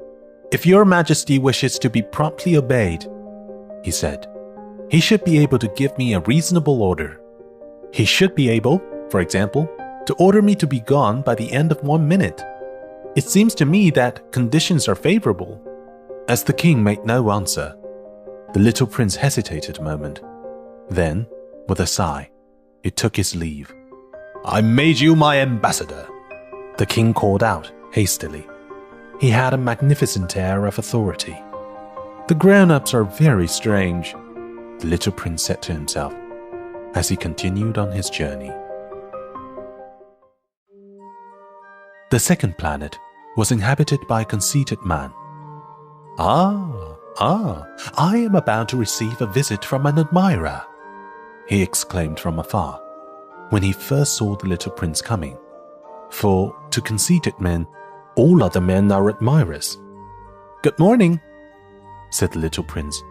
If your majesty wishes to be promptly obeyed, he said, he should be able to give me a reasonable order. He should be able, for example, to order me to be gone by the end of 1 minute. It seems to me that conditions are favorable. As the king made no answer, the little prince hesitated a moment. Then, with a sigh, he took his leave. I made you my ambassador, the king called out hastily. He had a magnificent air of authority. The grown-ups are very strange, the little prince said to himself as he continued on his journey. The second planet was inhabited by a conceited man. I am about to receive a visit from an admirer, he exclaimed from afar, when he first saw the little prince coming. For to conceited men, all other men are admirers. Good morning, said the little prince.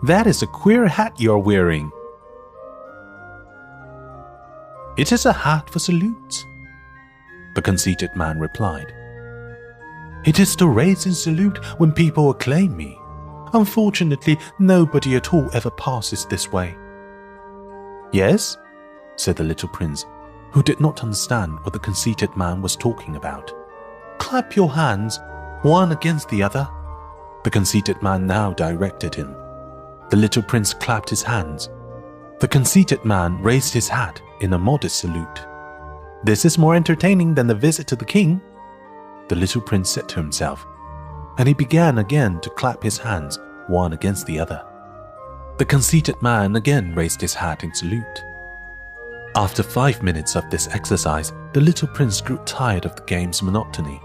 That is a queer hat you're wearing. It is a hat for salutes, the conceited man replied. It is to raise in salute when people acclaim me. Unfortunately, nobody at all ever passes this way. Yes, said the little prince, who did not understand what the conceited man was talking about. Clap your hands, one against the other. The conceited man now directed him. The little prince clapped his hands. The conceited man raised his hat in a modest salute. This is more entertaining than the visit to the king, the little prince said to himself, and he began again to clap his hands one against the other. The conceited man again raised his hat in salute. After 5 minutes of this exercise, the little prince grew tired of the game's monotony.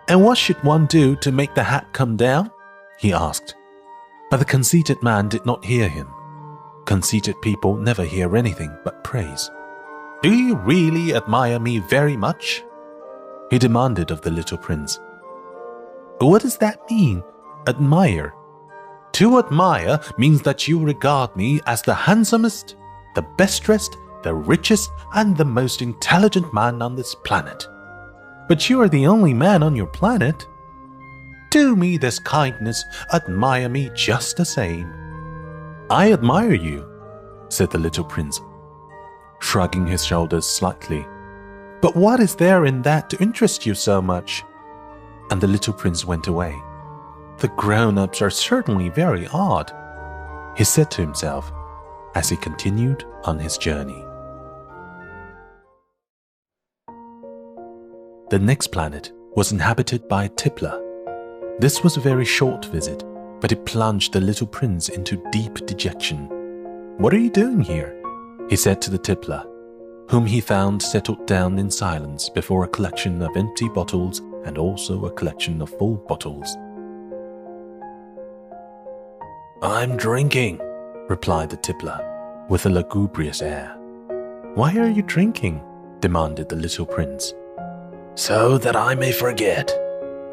And what should one do to make the hat come down? He asked. But the conceited man did not hear him. Conceited people never hear anything but praise. Do you really admire me very much? He demanded of the little prince. What does that mean, admire? To admire means that you regard me as the handsomest, the best dressed, the richest, and the most intelligent man on this planet. But you are the only man on your planet. Do me this kindness, admire me just the same. I admire you, said the little prince, shrugging his shoulders slightly. But what is there in that to interest you so much? And the little prince went away. The grown-ups are certainly very odd, he said to himself as he continued on his journey. The next planet was inhabited by a tippler. This was a very short visit, but it plunged the little prince into deep dejection. What are you doing here? He said to the tippler, whom he found settled down in silence before a collection of empty bottles and also a collection of full bottles. I'm drinking, replied the tippler, with a lugubrious air. Why are you drinking? demanded the little prince. So that I may forget,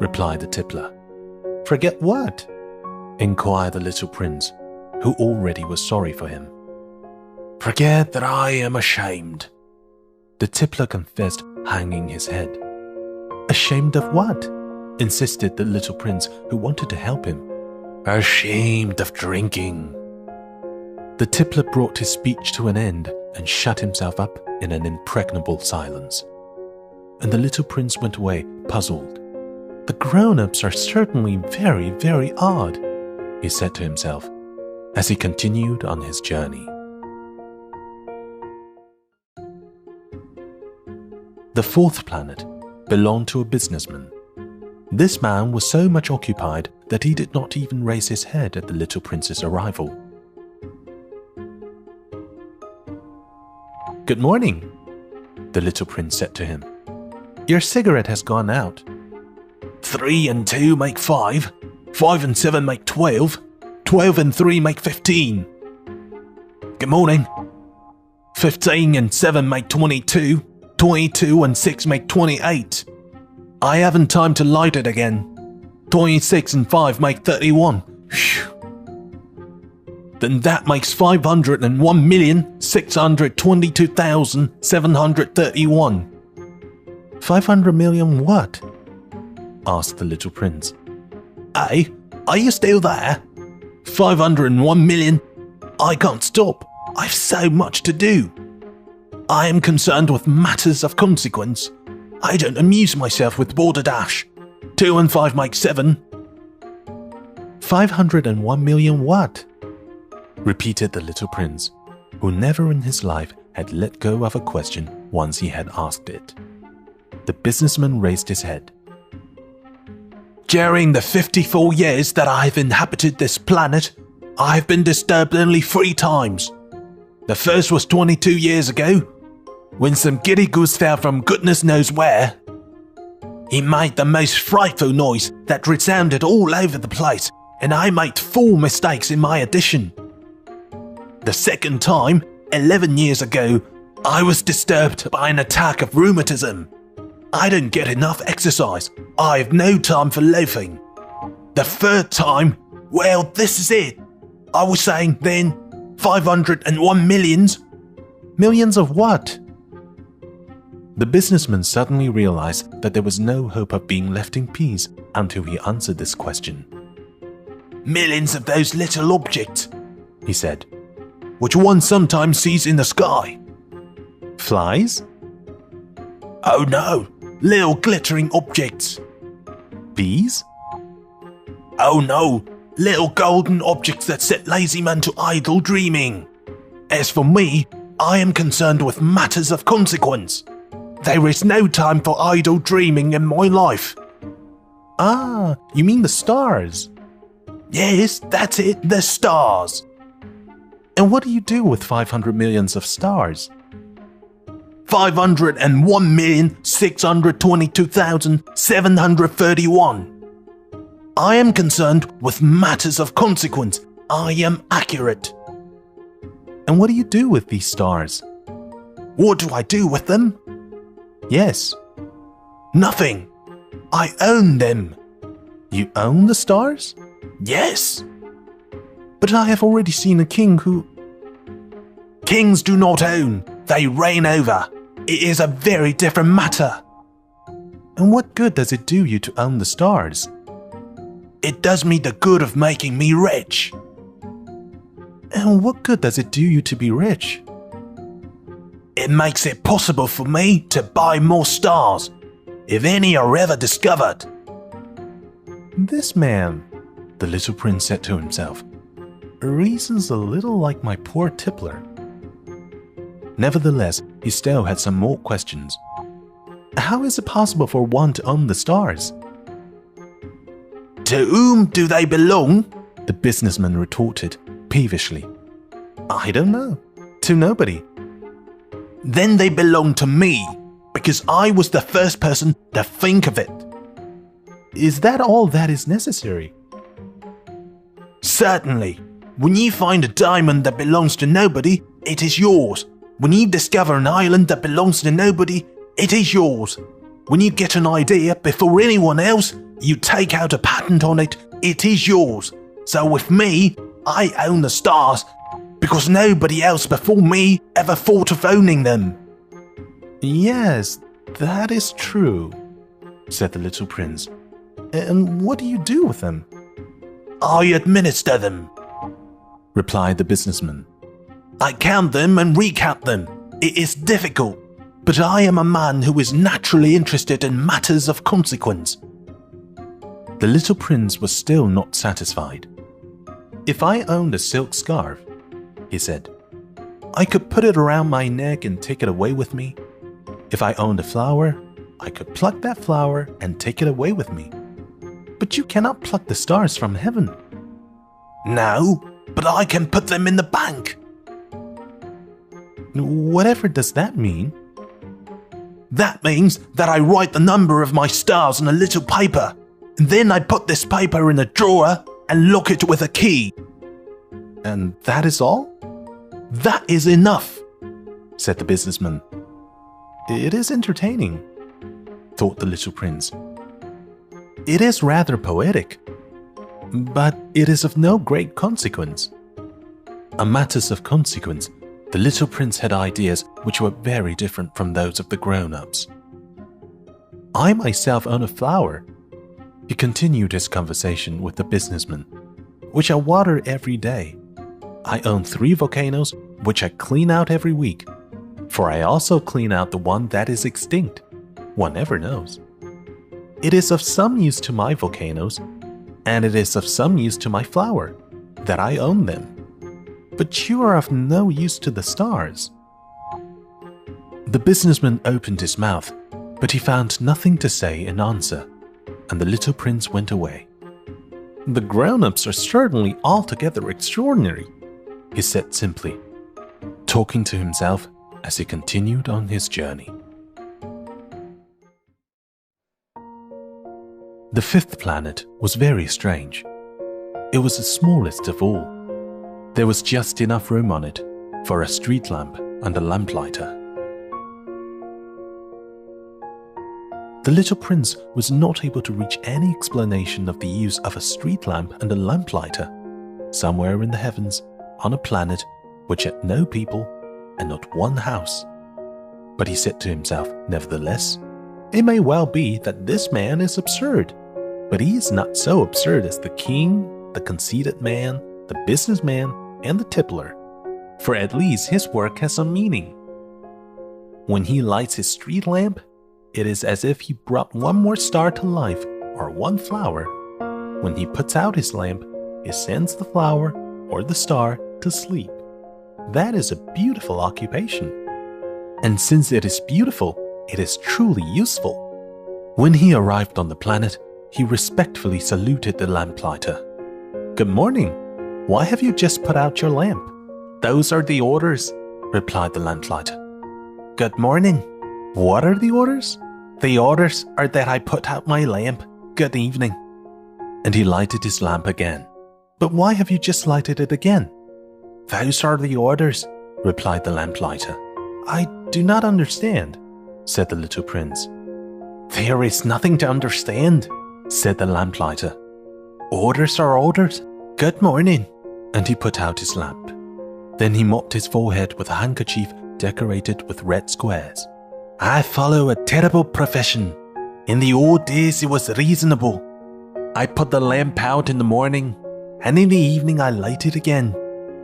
replied the tippler. Forget what? Inquired the little prince, who already was sorry for him. Forget that I am ashamed, the tippler confessed, hanging his head. Ashamed of what? Insisted the little prince, who wanted to help him. Ashamed of drinking. The tippler brought his speech to an end and shut himself up in an impregnable silence. And the little prince went away, puzzled. The grown-ups are certainly very, very odd, he said to himself, as he continued on his journey. The fourth planet belonged to a businessman. This man was so much occupied that he did not even raise his head at the little prince's arrival. Good morning, the little prince said to him. Your cigarette has gone out. 3 and 2 make 5. 5 and 7 make 12. 12 and 3 make 15. Good morning. 15 and 7 make 22. 22 and 6 make 28. I haven't time to light it again. 26 and 5 make 31. Whew. Then that makes 501,622,731. 500 million what? Asked the little prince. Hey, are you still there? 501 million. I can't stop. I've so much to do. I am concerned with matters of consequence. I don't amuse myself with balderdash. 2 and 5 make 7. 501 million what? Repeated the little prince, who never in his life had let go of a question once he had asked it. The businessman raised his head. During the 54 years that I have inhabited this planet, I have been disturbed only 3 times. The first was 22 years ago, when some giddy goose fell from goodness knows where. He made the most frightful noise that resounded all over the place, and I made 4 mistakes in my addition. The second time, 11 years ago, I was disturbed by an attack of rheumatism. I don't get enough exercise. I have no time for loafing. The third time, well, this is it. I was saying then, 501 millions. Millions of what? The businessman suddenly realized that there was no hope of being left in peace until he answered this question. Millions of those little objects, he said, which one sometimes sees in the sky. Flies? Oh no, little glittering objects. Bees? Oh no, little golden objects that set lazy men to idle dreaming. As for me, I am concerned with matters of consequence. There is no time for idle dreaming in my life. Ah, you mean the stars? Yes, that's it, the stars. And what do you do with 500 millions of stars? 501,622,731. I am concerned with matters of consequence. I am accurate. And what do you do with these stars? What do I do with them? Yes. Nothing. I own them. You own the stars? Yes. But I have already seen a king who... Kings do not own, they reign over. It is a very different matter. And what good does it do you to own the stars? It does me the good of making me rich. And what good does it do you to be rich? It makes it possible for me to buy more stars, if any are ever discovered. This man, the little prince said to himself, reasons a little like my poor tippler. Nevertheless, he still had some more questions. How is it possible for one to own the stars? To whom do they belong? The businessman retorted, peevishly. I don't know. To nobody. Then they belong to me, because I was the first person to think of it. Is that all that is necessary? Certainly. When you find a diamond that belongs to nobody, it is yours. When you discover an island that belongs to nobody, it is yours. When you get an idea before anyone else, you take out a patent on it, it is yours. So with me, I own the stars, because nobody else before me ever thought of owning them. Yes, that is true, said the little prince. And what do you do with them? I administer them, replied the businessman. I count them and recount them. It is difficult, but I am a man who is naturally interested in matters of consequence. The little prince was still not satisfied. If I owned a silk scarf, he said, I could put it around my neck and take it away with me. If I owned a flower, I could pluck that flower and take it away with me. But you cannot pluck the stars from heaven. No, but I can put them in the bank. Whatever does that mean? That means that I write the number of my stars on a little paper, and then I put this paper in a drawer and lock it with a key. And that is all? That is enough, said the businessman. It is entertaining, thought the little prince. It is rather poetic, but it is of no great consequence. On matters of consequence, the little prince had ideas which were very different from those of the grown-ups. I myself own a flower, he continued his conversation with the businessman, which I water every day. I own 3 volcanoes, which I clean out every week, for I also clean out the one that is extinct. One never knows. It is of some use to my volcanoes, and it is of some use to my flower, that I own them. But you are of no use to the stars. The businessman opened his mouth, but he found nothing to say in answer, and the little prince went away. The grown-ups are certainly altogether extraordinary, he said simply, talking to himself as he continued on his journey. The 5th planet was very strange. It was the smallest of all. There was just enough room on it for a street lamp and a lamplighter. The little prince was not able to reach any explanation of the use of a street lamp and a lamplighter somewhere in the heavens on a planet which had no people and not one house. But he said to himself, nevertheless, it may well be that this man is absurd, but he is not so absurd as the king, the conceited man, the businessman, and the tippler, for at least his work has some meaning. When he lights his street lamp, it is as if he brought one more star to life or one flower. When he puts out his lamp, he sends the flower or the star to sleep. That is a beautiful occupation. And since it is beautiful, it is truly useful. When he arrived on the planet, he respectfully saluted the lamplighter. Good morning. Why have you just put out your lamp? Those are the orders, replied the lamplighter. Good morning. What are the orders? The orders are that I put out my lamp. Good evening. And he lighted his lamp again. But why have you just lighted it again? Those are the orders, replied the lamplighter. I do not understand, said the little prince. There is nothing to understand, said the lamplighter. Orders are orders. Good morning. And he put out his lamp. Then he mopped his forehead with a handkerchief decorated with red squares. I follow a terrible profession. In the old days it was reasonable. I put the lamp out in the morning, and in the evening I light it again.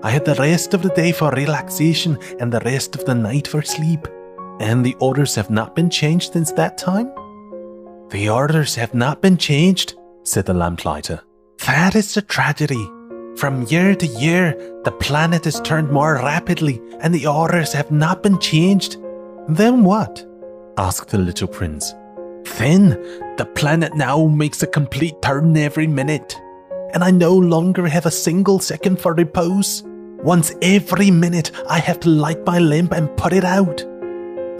I had the rest of the day for relaxation and the rest of the night for sleep. And the orders have not been changed since that time? The orders have not been changed, said the lamplighter. That is the tragedy. From year to year, the planet is turned more rapidly and the orders have not been changed. Then what? Asked the little prince. Then, the planet now makes a complete turn every minute, and I no longer have a single second for repose. Once every minute, I have to light my lamp and put it out.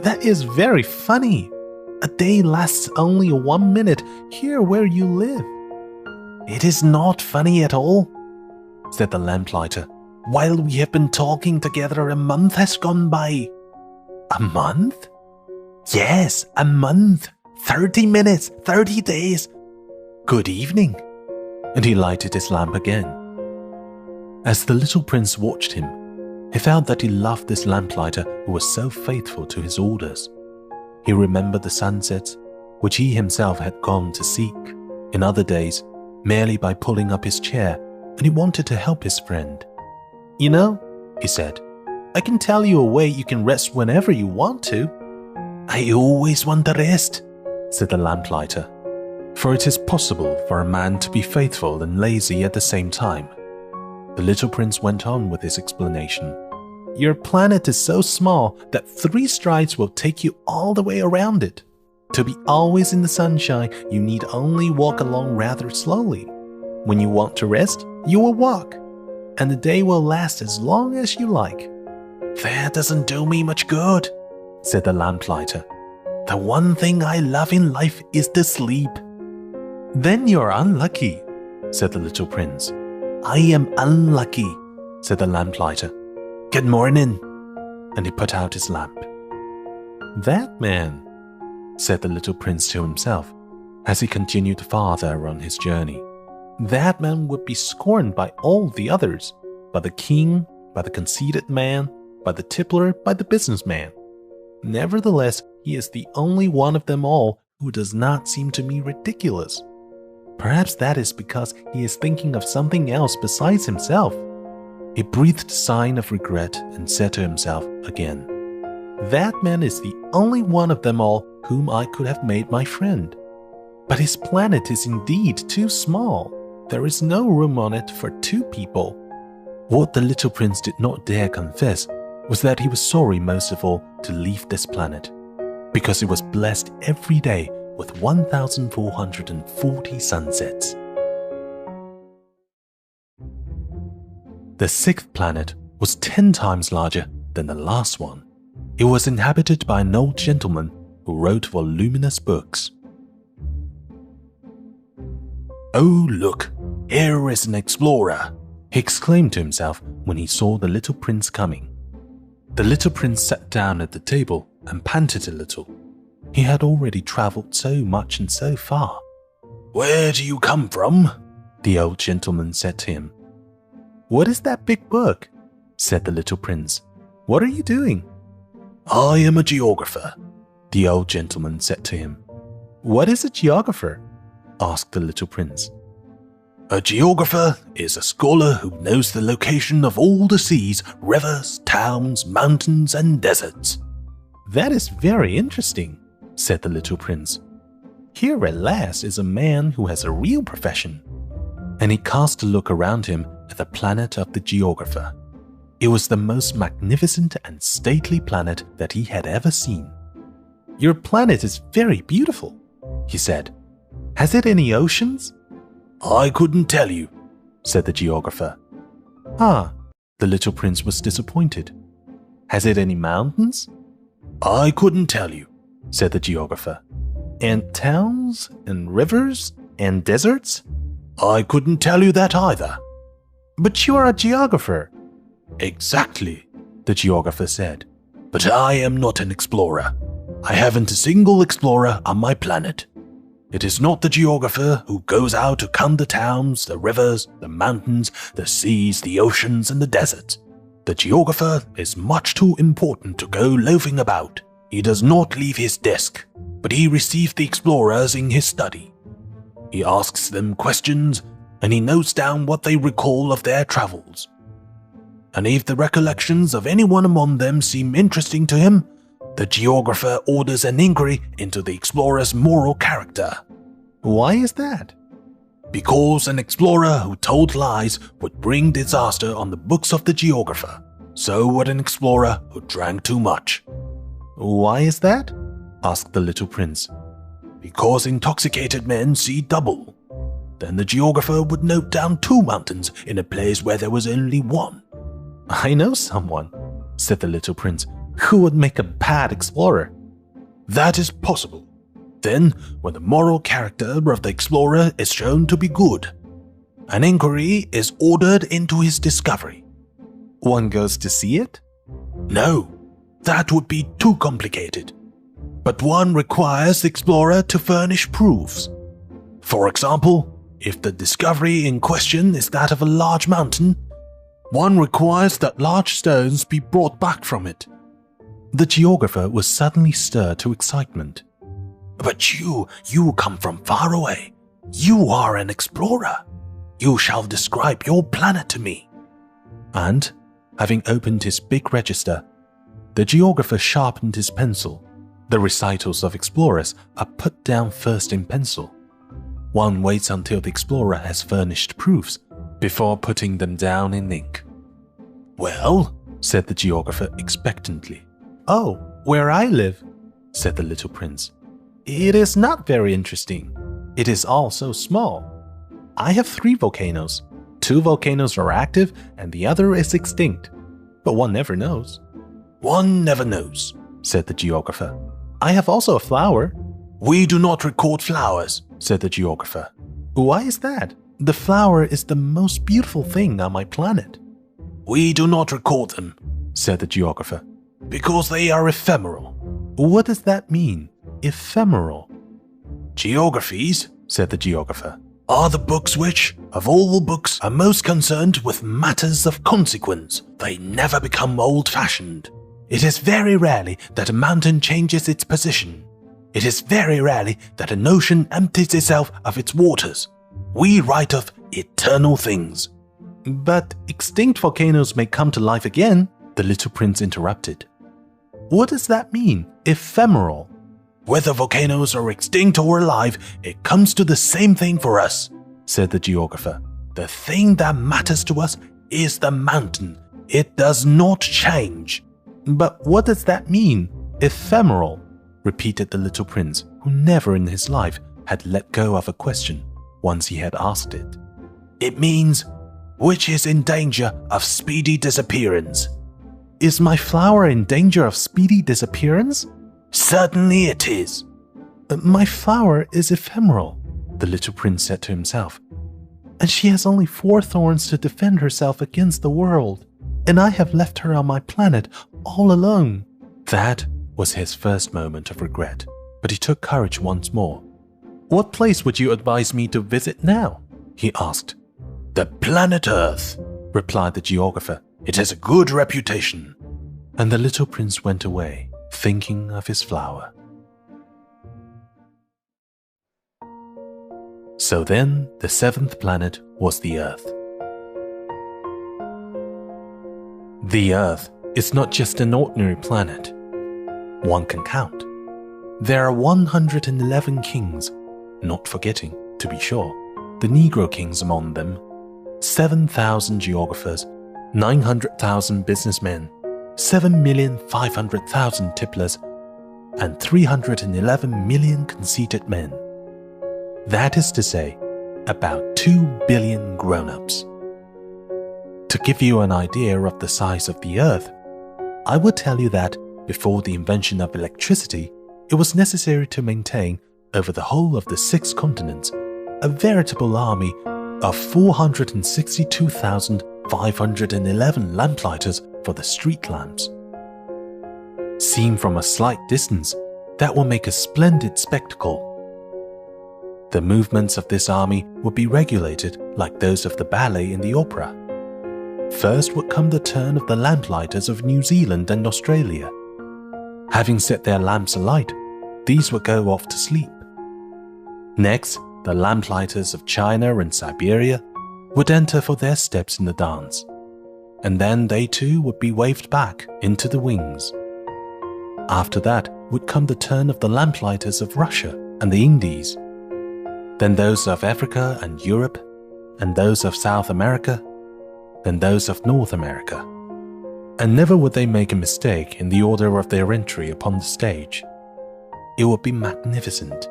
That is very funny. A day lasts only 1 minute here where you live. It is not funny at all, said the lamplighter. While we have been talking together, a month has gone by. A month? Yes, a month. 30 minutes, 30 days. Good evening. And he lighted his lamp again. As the little prince watched him, he found that he loved this lamplighter who was so faithful to his orders. He remembered the sunsets, which he himself had gone to seek in other days, merely by pulling up his chair, and he wanted to help his friend. You know, he said, I can tell you a way you can rest whenever you want to. I always want to rest, said the lamplighter, for it is possible for a man to be faithful and lazy at the same time. The little prince went on with his explanation. Your planet is so small that 3 strides will take you all the way around it. To be always in the sunshine, you need only walk along rather slowly. When you want to rest, you will walk, and the day will last as long as you like. That doesn't do me much good, said the lamplighter. The one thing I love in life is to sleep. Then you're unlucky, said the little prince. I am unlucky, said the lamplighter. Good morning. And he put out his lamp. That man, said the little prince to himself, as he continued farther on his journey. That man would be scorned by all the others, by the king, by the conceited man, by the tippler, by the businessman. Nevertheless, he is the only one of them all who does not seem to me ridiculous. Perhaps that is because he is thinking of something else besides himself. He breathed a sigh of regret and said to himself again, That man is the only one of them all whom I could have made my friend. But his planet is indeed too small. There is no room on it for 2 people. What the little prince did not dare confess was that he was sorry most of all to leave this planet, because he was blessed every day with 1,440 sunsets. The 6th planet was 10 times larger than the last one. It was inhabited by an old gentleman who wrote voluminous books. Oh, look, here is an explorer, he exclaimed to himself when he saw the little prince coming. The little prince sat down at the table and panted a little. He had already travelled so much and so far. Where do you come from? The old gentleman said to him. What is that big book? Said the little prince. What are you doing? I am a geographer, the old gentleman said to him. What is a geographer? Asked the little prince. A geographer is a scholar who knows the location of all the seas, rivers, towns, mountains, and deserts. That is very interesting, said the little prince. Here at last is a man who has a real profession. And he cast a look around him at the planet of the geographer. It was the most magnificent and stately planet that he had ever seen. Your planet is very beautiful, he said. Has it any oceans? I couldn't tell you, said the geographer. Ah, the little prince was disappointed. Has it any mountains? I couldn't tell you, said the geographer. And towns and rivers and deserts? I couldn't tell you that either. But you are a geographer. Exactly, the geographer said. But I am not an explorer. I haven't a single explorer on my planet. It is not the geographer who goes out to count the towns, the rivers, the mountains, the seas, the oceans, and the deserts. The geographer is much too important to go loafing about. He does not leave his desk, but he receives the explorers in his study. He asks them questions, and he notes down what they recall of their travels. And if the recollections of anyone among them seem interesting to him, the geographer orders an inquiry into the explorer's moral character. Why is that? Because an explorer who told lies would bring disaster on the books of the geographer. So would an explorer who drank too much. Why is that? Asked the little prince. Because intoxicated men see double. Then the geographer would note down 2 mountains in a place where there was only 1. I know someone, said the little prince, who would make a bad explorer. That is possible. Then, when the moral character of the explorer is shown to be good, an inquiry is ordered into his discovery. One goes to see it? No. That would be too complicated. But one requires the explorer to furnish proofs. For example, if the discovery in question is that of a large mountain, one requires that large stones be brought back from it. The geographer was suddenly stirred to excitement. But you come from far away. You are an explorer. You shall describe your planet to me. And, having opened his big register, the geographer sharpened his pencil. The recitals of explorers are put down first in pencil. One waits until the explorer has furnished proofs before putting them down in ink. Well, said the geographer expectantly. Oh, where I live, said the little prince. It is not very interesting. It is all so small. I have 3 volcanoes. 2 volcanoes are active and the other is extinct. But one never knows. One never knows, said the geographer. I have also a flower. We do not record flowers, said the geographer. Why is that? The flower is the most beautiful thing on my planet. We do not record them, said the geographer. Because they are ephemeral. What does that mean, ephemeral? Geographies, said the geographer, are the books which, of all books, are most concerned with matters of consequence. They never become old-fashioned. It is very rarely that a mountain changes its position. It is very rarely that an ocean empties itself of its waters. We write of eternal things. But extinct volcanoes may come to life again, the little prince interrupted. What does that mean, ephemeral? Whether volcanoes are extinct or alive, it comes to the same thing for us, said the geographer. The thing that matters to us is the mountain. It does not change. But what does that mean, ephemeral? Repeated the little prince, who never in his life had let go of a question once he had asked it. It means which is in danger of speedy disappearance. Is my flower in danger of speedy disappearance? Certainly it is. My flower is ephemeral, the little prince said to himself. And she has only 4 thorns to defend herself against the world, and I have left her on my planet all alone. That was his first moment of regret, but he took courage once more. What place would you advise me to visit now? He asked. The planet Earth, replied the geographer. It has a good reputation. And the little prince went away, thinking of his flower. So then, the 7th planet was the Earth. The Earth is not just an ordinary planet. One can count. There are 111 kings, not forgetting, to be sure, the Negro kings among them, 7,000 geographers, 900,000 businessmen, 7,500,000 tipplers, and 311 million conceited men. That is to say, about 2 billion grown-ups. To give you an idea of the size of the Earth, I would tell you that before the invention of electricity, it was necessary to maintain, over the whole of the 6 continents, a veritable army of 462,511 lamplighters for the street lamps. Seen from a slight distance, that will make a splendid spectacle. The movements of this army would be regulated like those of the ballet in the opera. First would come the turn of the lamplighters of New Zealand and Australia. Having set their lamps alight, these would go off to sleep. Next, the lamplighters of China and Siberia would enter for their steps in the dance, and then they too would be waved back into the wings. After that would come the turn of the lamplighters of Russia and the Indies, then those of Africa and Europe, and those of South America, then those of North America. And never would they make a mistake in the order of their entry upon the stage. It would be magnificent.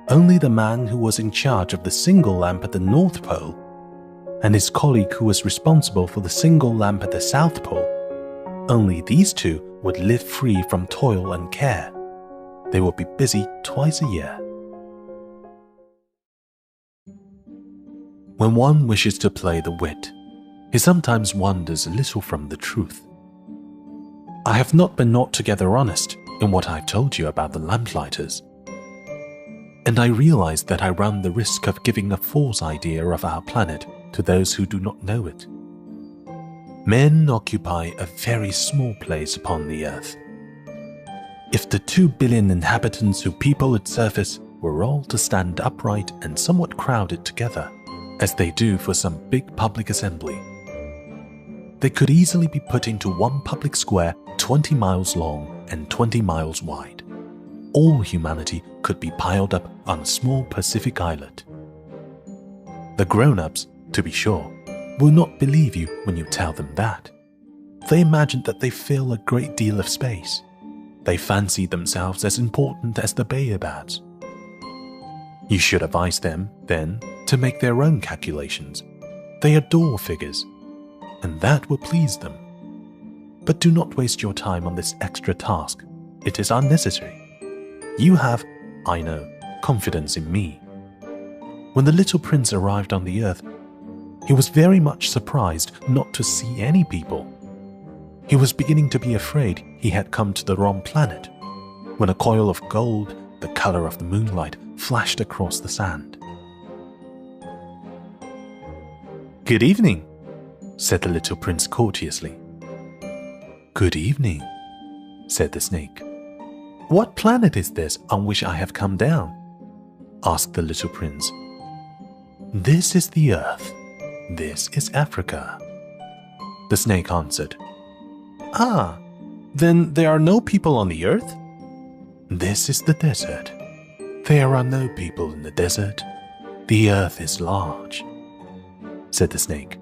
Only the man who was in charge of the single lamp at the North Pole, and his colleague who was responsible for the single lamp at the South Pole, only these two would live free from toil and care. They would be busy twice a year. When one wishes to play the wit, he sometimes wanders a little from the truth. I have not been altogether honest in what I've told you about the lamplighters. And I realize that I run the risk of giving a false idea of our planet to those who do not know it. Men occupy a very small place upon the Earth. If the 2 billion inhabitants who people its surface were all to stand upright and somewhat crowded together, as they do for some big public assembly, they could easily be put into one public square 20 miles long and 20 miles wide. All humanity could be piled up on a small Pacific islet. The grown-ups, to be sure, will not believe you when you tell them that. They imagine that they fill a great deal of space. They fancy themselves as important as the baobabs. You should advise them, then, to make their own calculations. They adore figures, and that will please them. But do not waste your time on this extra task. It is unnecessary. You have, I know, confidence in me. When the little prince arrived on the Earth, he was very much surprised not to see any people. He was beginning to be afraid he had come to the wrong planet, when a coil of gold, the color of the moonlight, flashed across the sand. "Good evening," said the little prince courteously. "Good evening," said the snake. "What planet is this on which I have come down?" asked the little prince. "This is the Earth. This is Africa," the snake answered. "Ah, then there are no people on the Earth?" "This is the desert. There are no people in the desert. The Earth is large," said the snake.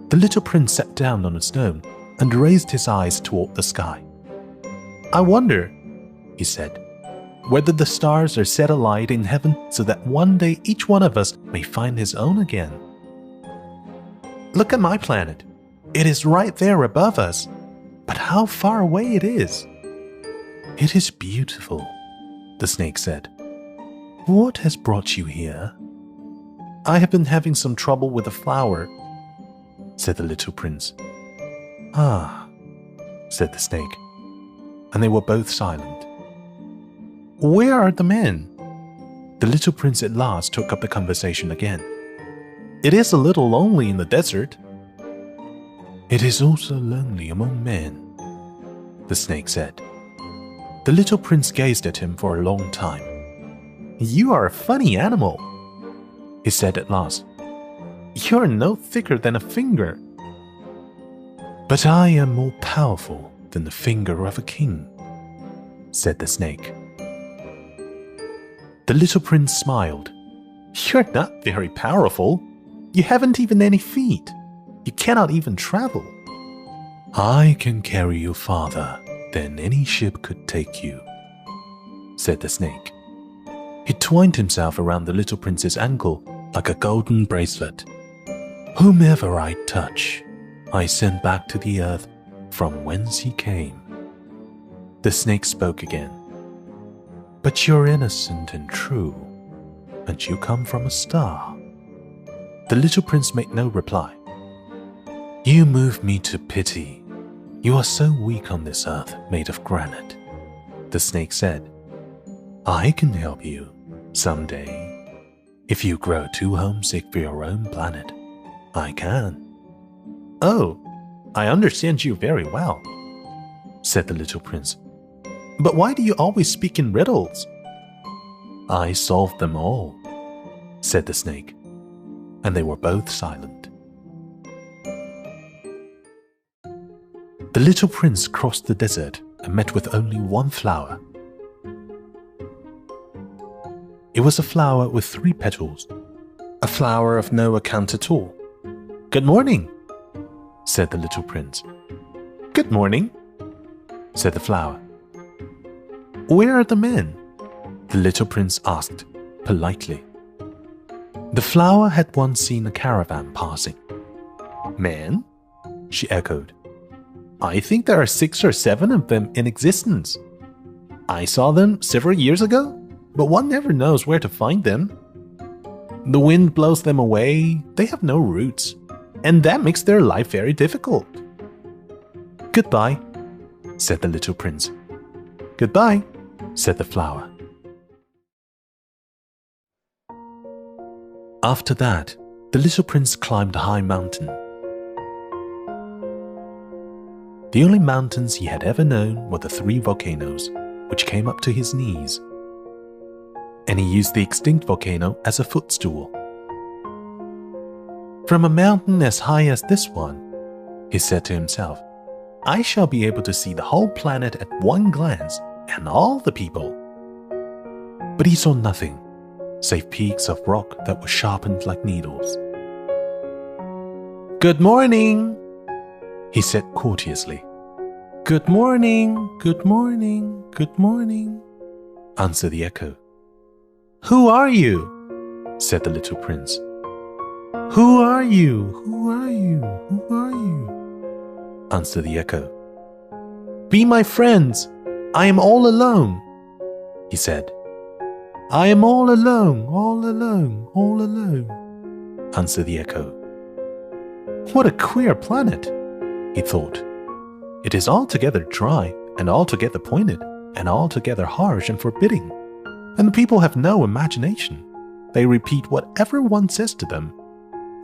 The little prince sat down on a stone and raised his eyes toward the sky. "I wonder," he said, "whether the stars are set alight in heaven so that one day each one of us may find his own again. Look at my planet. It is right there above us, but how far away it is." "It is beautiful," the snake said. "What has brought you here?" "I have been having some trouble with a flower," said the little prince. "Ah," said the snake, and they were both silent. "Where are the men?" The little prince at last took up the conversation again. "It is a little lonely in the desert." "It is also lonely among men," the snake said. The little prince gazed at him for a long time. "You are a funny animal," he said at last. "You are no thicker than a finger." "But I am more powerful than the finger of a king," said the snake. The little prince smiled. "You're not very powerful. You haven't even any feet. You cannot even travel." "I can carry you farther than any ship could take you," said the snake. He twined himself around the little prince's ankle like a golden bracelet. "Whomever I touch, I send back to the earth from whence he came." The snake spoke again. "But you're innocent and true, and you come from a star." The little prince made no reply. "You move me to pity. You are so weak on this earth made of granite," the snake said. "I can help you someday. If you grow too homesick for your own planet, I can." "Oh, I understand you very well," said the little prince. "But why do you always speak in riddles?" "I solved them all," said the snake, and they were both silent. The little prince crossed the desert and met with only one flower. It was a flower with 3 petals, a flower of no account at all. "Good morning," said the little prince. "Good morning," said the flower. "Where are the men?" the little prince asked politely. The flower had once seen a caravan passing. "Men?" she echoed. "I think there are 6 or 7 of them in existence. I saw them several years ago, but one never knows where to find them. The wind blows them away, they have no roots, and that makes their life very difficult. Goodbye." said the little prince. Goodbye, said the flower. After that, the little prince climbed a high mountain. The only mountains he had ever known were the 3 volcanoes, which came up to his knees. And he used the extinct volcano as a footstool. From a mountain as high as this one, he said to himself, I shall be able to see the whole planet at one glance and all the people. But he saw nothing, save peaks of rock that were sharpened like needles. Good morning, he said courteously. Good morning, good morning, good morning, answered the echo. Who are you? Said the little prince. Who are you? Who are you? Who are you? Answered the echo. Be my friends. I am all alone, he said. I am all alone, all alone, all alone, answered the echo. What a queer planet, he thought. It is altogether dry and altogether pointed and altogether harsh and forbidding, and the people have no imagination. They repeat whatever one says to them.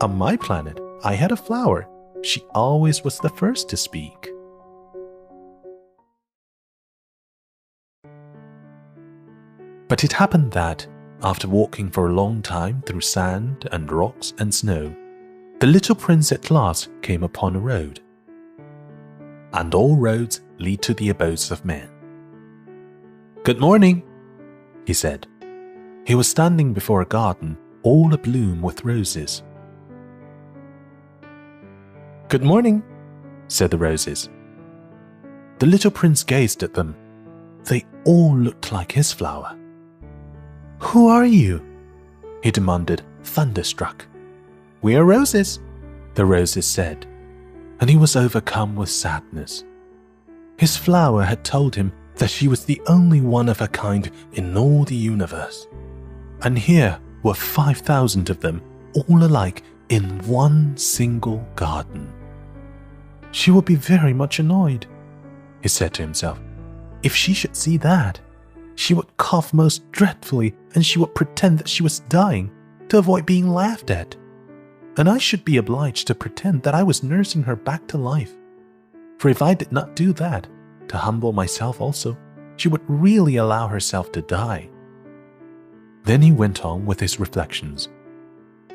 On my planet, I had a flower. She always was the first to speak. But it happened that, after walking for a long time through sand and rocks and snow, the little prince at last came upon a road. And all roads lead to the abodes of men. Good morning, he said. He was standing before a garden all abloom with roses. Good morning, said the roses. The little prince gazed at them. They all looked like his flower. Who are you? He demanded, thunderstruck. We are roses, the roses said, and he was overcome with sadness. His flower had told him that she was the only one of her kind in all the universe. And here were 5,000 of them, all alike, in one single garden. She would be very much annoyed, he said to himself. If she should see that, she would cough most dreadfully and she would pretend that she was dying to avoid being laughed at. And I should be obliged to pretend that I was nursing her back to life. For if I did not do that, to humble myself also, she would really allow herself to die. Then he went on with his reflections.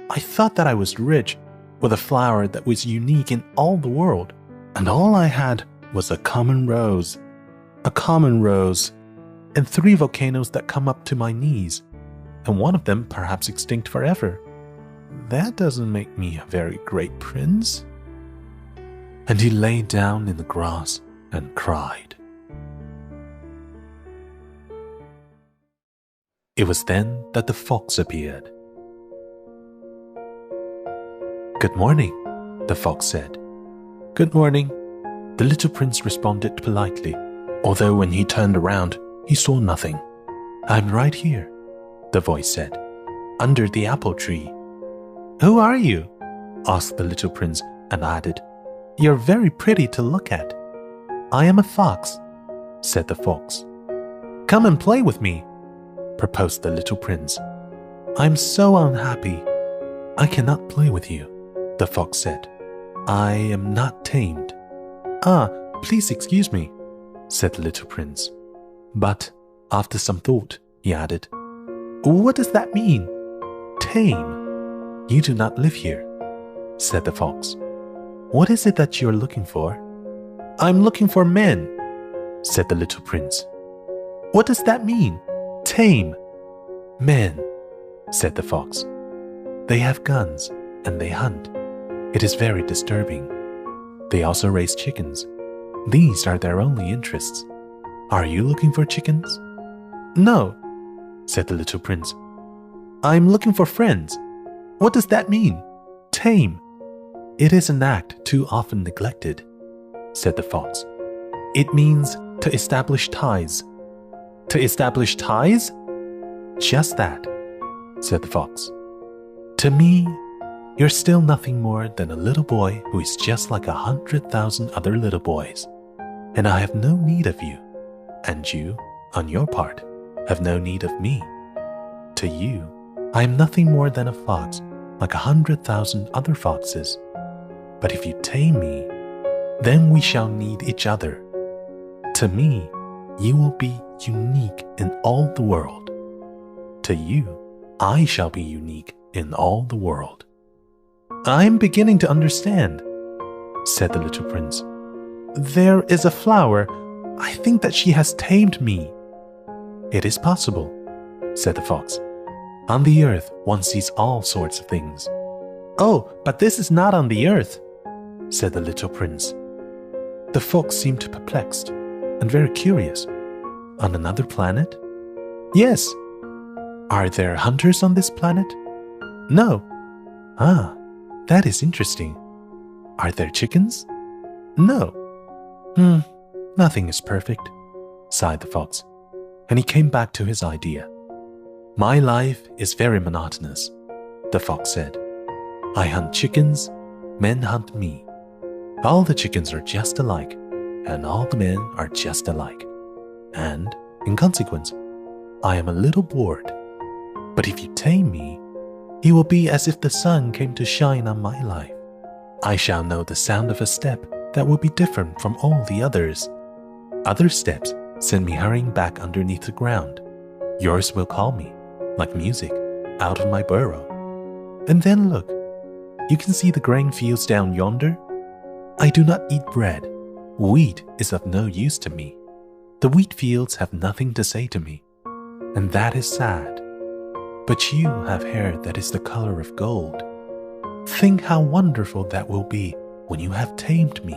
I thought that I was rich, with a flower that was unique in all the world, and all I had was a common rose, and 3 volcanoes that come up to my knees, and one of them perhaps extinct forever. That doesn't make me a very great prince. And he lay down in the grass and cried. It was then that the fox appeared. Good morning, the fox said. Good morning, the little prince responded politely, although when he turned around, he saw nothing. I'm right here, the voice said, under the apple tree. Who are you? Asked the little prince and added, You're very pretty to look at. I am a fox, said the fox. Come and play with me, proposed the little prince. I'm so unhappy. I cannot play with you, the fox said. I am not tamed. Ah, please excuse me, said the little prince. But, after some thought, he added, What does that mean? Tame. You do not live here, said the fox. What is it that you are looking for? I'm looking for men, said the little prince. What does that mean? Tame. Men, said the fox. They have guns and they hunt. It is very disturbing. They also raise chickens. These are their only interests. Are you looking for chickens? No, said the little prince. I'm looking for friends. What does that mean? Tame. It is an act too often neglected, said the fox. It means to establish ties. To establish ties? Just that, said the fox. To me, you're still nothing more than a little boy who is just like 100,000 other little boys. and I have no need of you, and you, on your part, have no need of me. To you, I am nothing more than a fox, like 100,000 other foxes. But if you tame me, then we shall need each other. To me, you will be unique in all the world. To you, I shall be unique in all the world. I am beginning to understand, said the little prince. There is a flower. I think that she has tamed me. It is possible, said the fox. On the earth, one sees all sorts of things. Oh, but this is not on the earth, said the little prince. The fox seemed perplexed and very curious. On another planet? Yes. Are there hunters on this planet? No. Ah, that is interesting. Are there chickens? No. Nothing is perfect, sighed the fox, and he came back to his idea. My life is very monotonous, the fox said. I hunt chickens, men hunt me. All the chickens are just alike, and all the men are just alike. And, in consequence, I am a little bored. But if you tame me, it will be as if the sun came to shine on my life. I shall know the sound of a step that will be different from all the others. Other steps send me hurrying back underneath the ground. Yours will call me, like music, out of my burrow. And then look, you can see the grain fields down yonder? I do not eat bread. Wheat is of no use to me. The wheat fields have nothing to say to me, and that is sad. But you have hair that is the color of gold. Think how wonderful that will be when you have tamed me.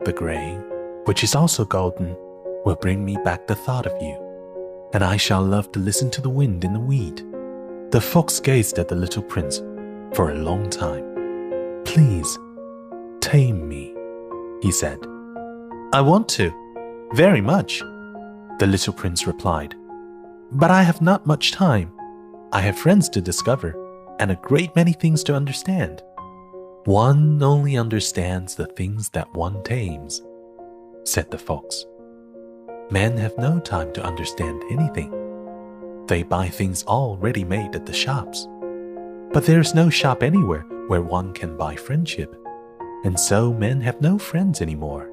The grain, which is also golden, will bring me back the thought of you, and I shall love to listen to the wind in the wheat. The fox gazed at the little prince for a long time. Please, tame me, he said. I want to, very much, the little prince replied. But I have not much time. I have friends to discover, and a great many things to understand. One only understands the things that one tames, said the fox. Men have no time to understand anything. They buy things all ready-made at the shops. But there is no shop anywhere where one can buy friendship, and so men have no friends anymore.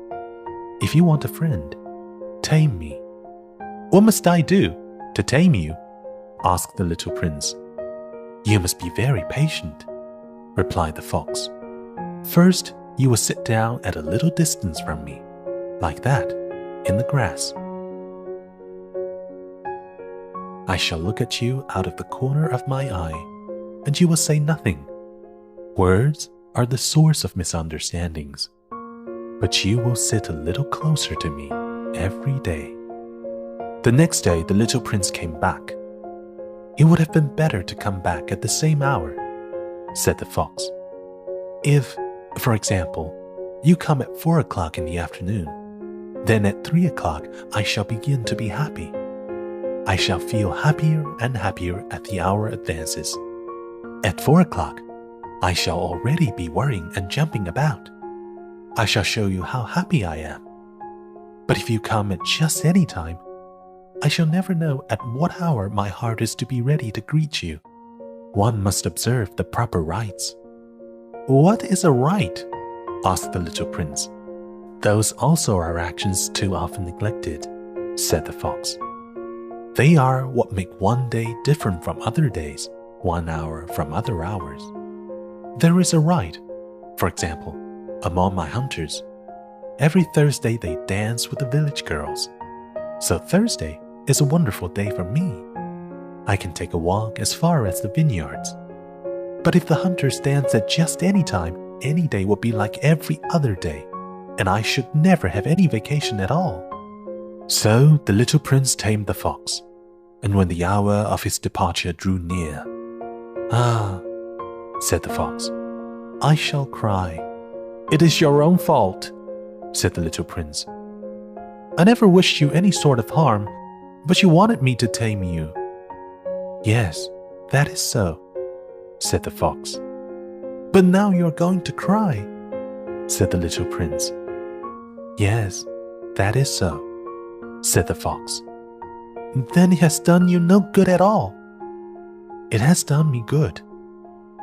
If you want a friend, tame me. What must I do to tame you? Asked the little prince. You must be very patient, replied the fox. First, you will sit down at a little distance from me, like that, in the grass. I shall look at you out of the corner of my eye, and you will say nothing. Words are the source of misunderstandings, but you will sit a little closer to me every day. The next day, the little prince came back. It would have been better to come back at the same hour, said the fox. If, for example, you come at 4 o'clock in the afternoon, then at 3 o'clock I shall begin to be happy. I shall feel happier and happier as the hour advances. At 4 o'clock, I shall already be worrying and jumping about. I shall show you how happy I am. But if you come at just any time, I shall never know at what hour my heart is to be ready to greet you. One must observe the proper rites. What is a rite? Asked the little prince. Those also are actions too often neglected, said the fox. They are what make one day different from other days, 1 hour from other hours. There is a rite, for example, among my hunters. Every Thursday they dance with the village girls. So Thursday is a wonderful day for me. I can take a walk as far as the vineyards. But if the hunters dance at just any time, any day would be like every other day, and I should never have any vacation at all. So the little prince tamed the fox, and when the hour of his departure drew near, "Ah," said the fox, "I shall cry." "It is your own fault," said the little prince. "I never wished you any sort of harm, but you wanted me to tame you." "Yes, that is so," said the fox. "But now you are going to cry," said the little prince. "Yes, "That is so," said the fox. "Then it has done you no good at all." "It has done me good,"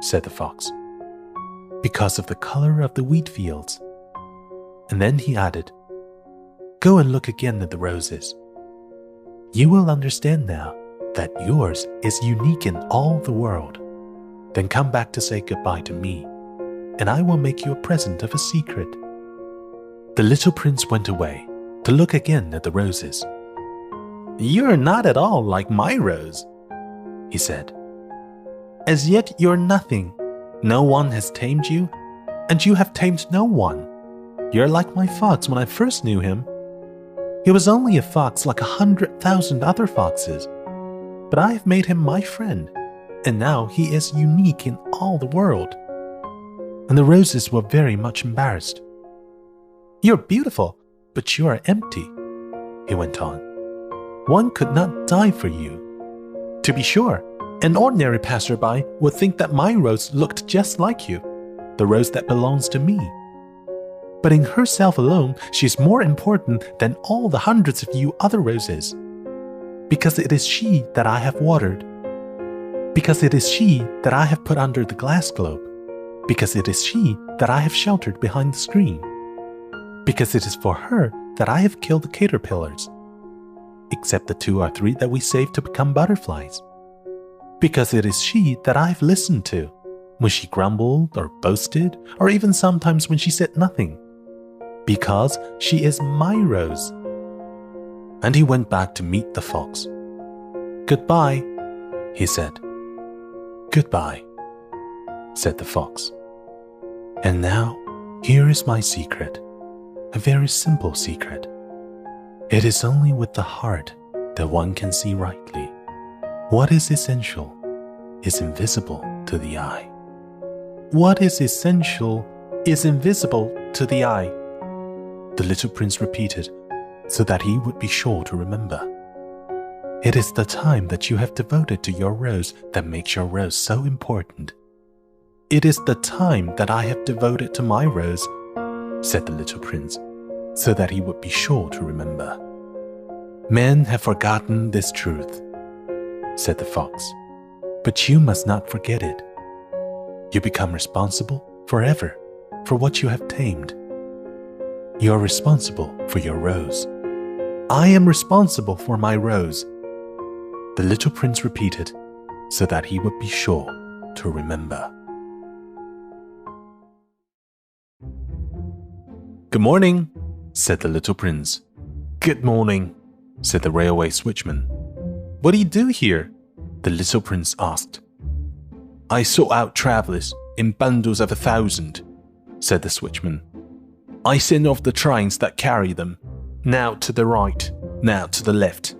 said the fox, "because of the color of the wheat fields." And then he added, "Go and look again at the roses. You will understand now that yours is unique in all the world. Then come back to say goodbye to me, and I will make you a present of a secret." The little prince went away to look again at the roses. "You're not at all like my rose," he said. "As yet you're nothing. No one has tamed you, and you have tamed no one. You're like my fox when I first knew him. He was only a fox like 100,000 other foxes, but I have made him my friend, and now he is unique in all the world." And the roses were very much embarrassed. "You're beautiful, but you are empty," he went on. "One could not die for you. To be sure, an ordinary passerby would think that my rose looked just like you, the rose that belongs to me. But in herself alone, she is more important than all the hundreds of you other roses, because it is she that I have watered, because it is she that I have put under the glass globe, because it is she that I have sheltered behind the screen, because it is for her that I have killed the caterpillars, except the 2 or 3 that we saved to become butterflies, because it is she that I have listened to when she grumbled or boasted, or even sometimes when she said nothing, because she is my rose." And he went back to meet the fox. "Goodbye," he said. "Goodbye," said the fox. "And now, here is my secret, a very simple secret. It is only with the heart that one can see rightly. What is essential is invisible to the eye." "What is essential is invisible to the eye," the little prince repeated, so that he would be sure to remember. "It is the time that you have devoted to your rose that makes your rose so important." "It is the time that I have devoted to my rose," said the little prince, so that he would be sure to remember. "Men have forgotten this truth," said the fox, "but you must not forget it. You become responsible forever for what you have tamed. You are responsible for your rose." "I am responsible for my rose," the little prince repeated, so that he would be sure to remember. "Good morning," said the little prince. "Good morning," said the railway switchman. "What do you do here?" the little prince asked. "I sort out travelers in bundles of 1,000, said the switchman. "I send off the trains that carry them, now to the right, now to the left."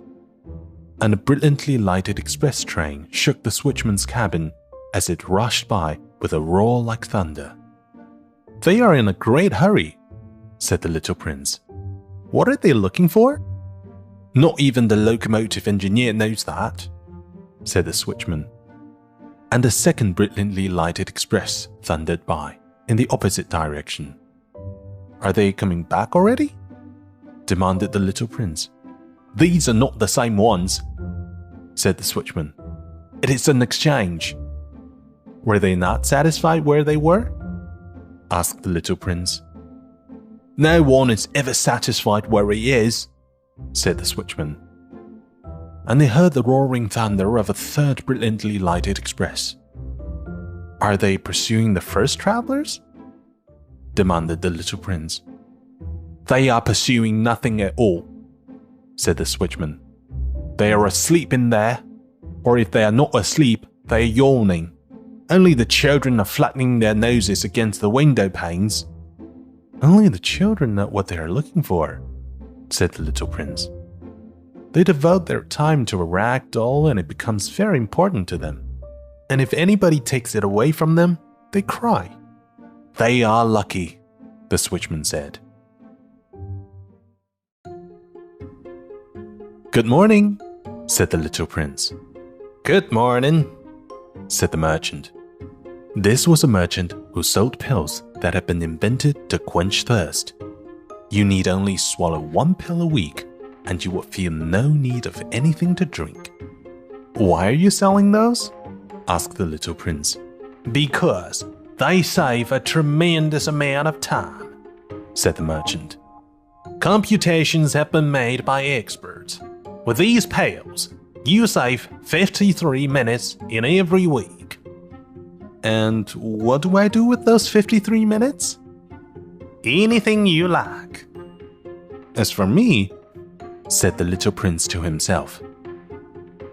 And a brilliantly lighted express train shook the switchman's cabin as it rushed by with a roar like thunder. "They are in a great hurry," said the little prince. "What are they looking for?" "Not even the locomotive engineer knows that," said the switchman. And a second brilliantly lighted express thundered by in the opposite direction. "Are they coming back already?" demanded the little prince. "These are not the same ones," said the switchman. "It is an exchange." "Were they not satisfied where they were?" asked the little prince. "No one is ever satisfied where he is," said the switchman. And they heard the roaring thunder of a third brilliantly lighted express. "Are they pursuing the first travelers?" demanded the little prince. "They are pursuing nothing at all," said the switchman. "They are asleep in there, or if they are not asleep, they are yawning. Only the children are flattening their noses against the window panes." "Only the children know what they are looking for," said the little prince. "They devote their time to a rag doll and it becomes very important to them. And if anybody takes it away from them, they cry." "They are lucky," the switchman said. "Good morning," said the little prince. "Good morning," said the merchant. This was a merchant who sold pills that had been invented to quench thirst. You need only swallow 1 pill a week, and you will feel no need of anything to drink." "Why are you selling those?" asked the little prince. "Because they save a tremendous amount of time," said the merchant. "Computations have been made by experts. With these pills, you save 53 minutes in every week." "And what do I do with those 53 minutes?" "Anything you like." "As for me," said the little prince to himself,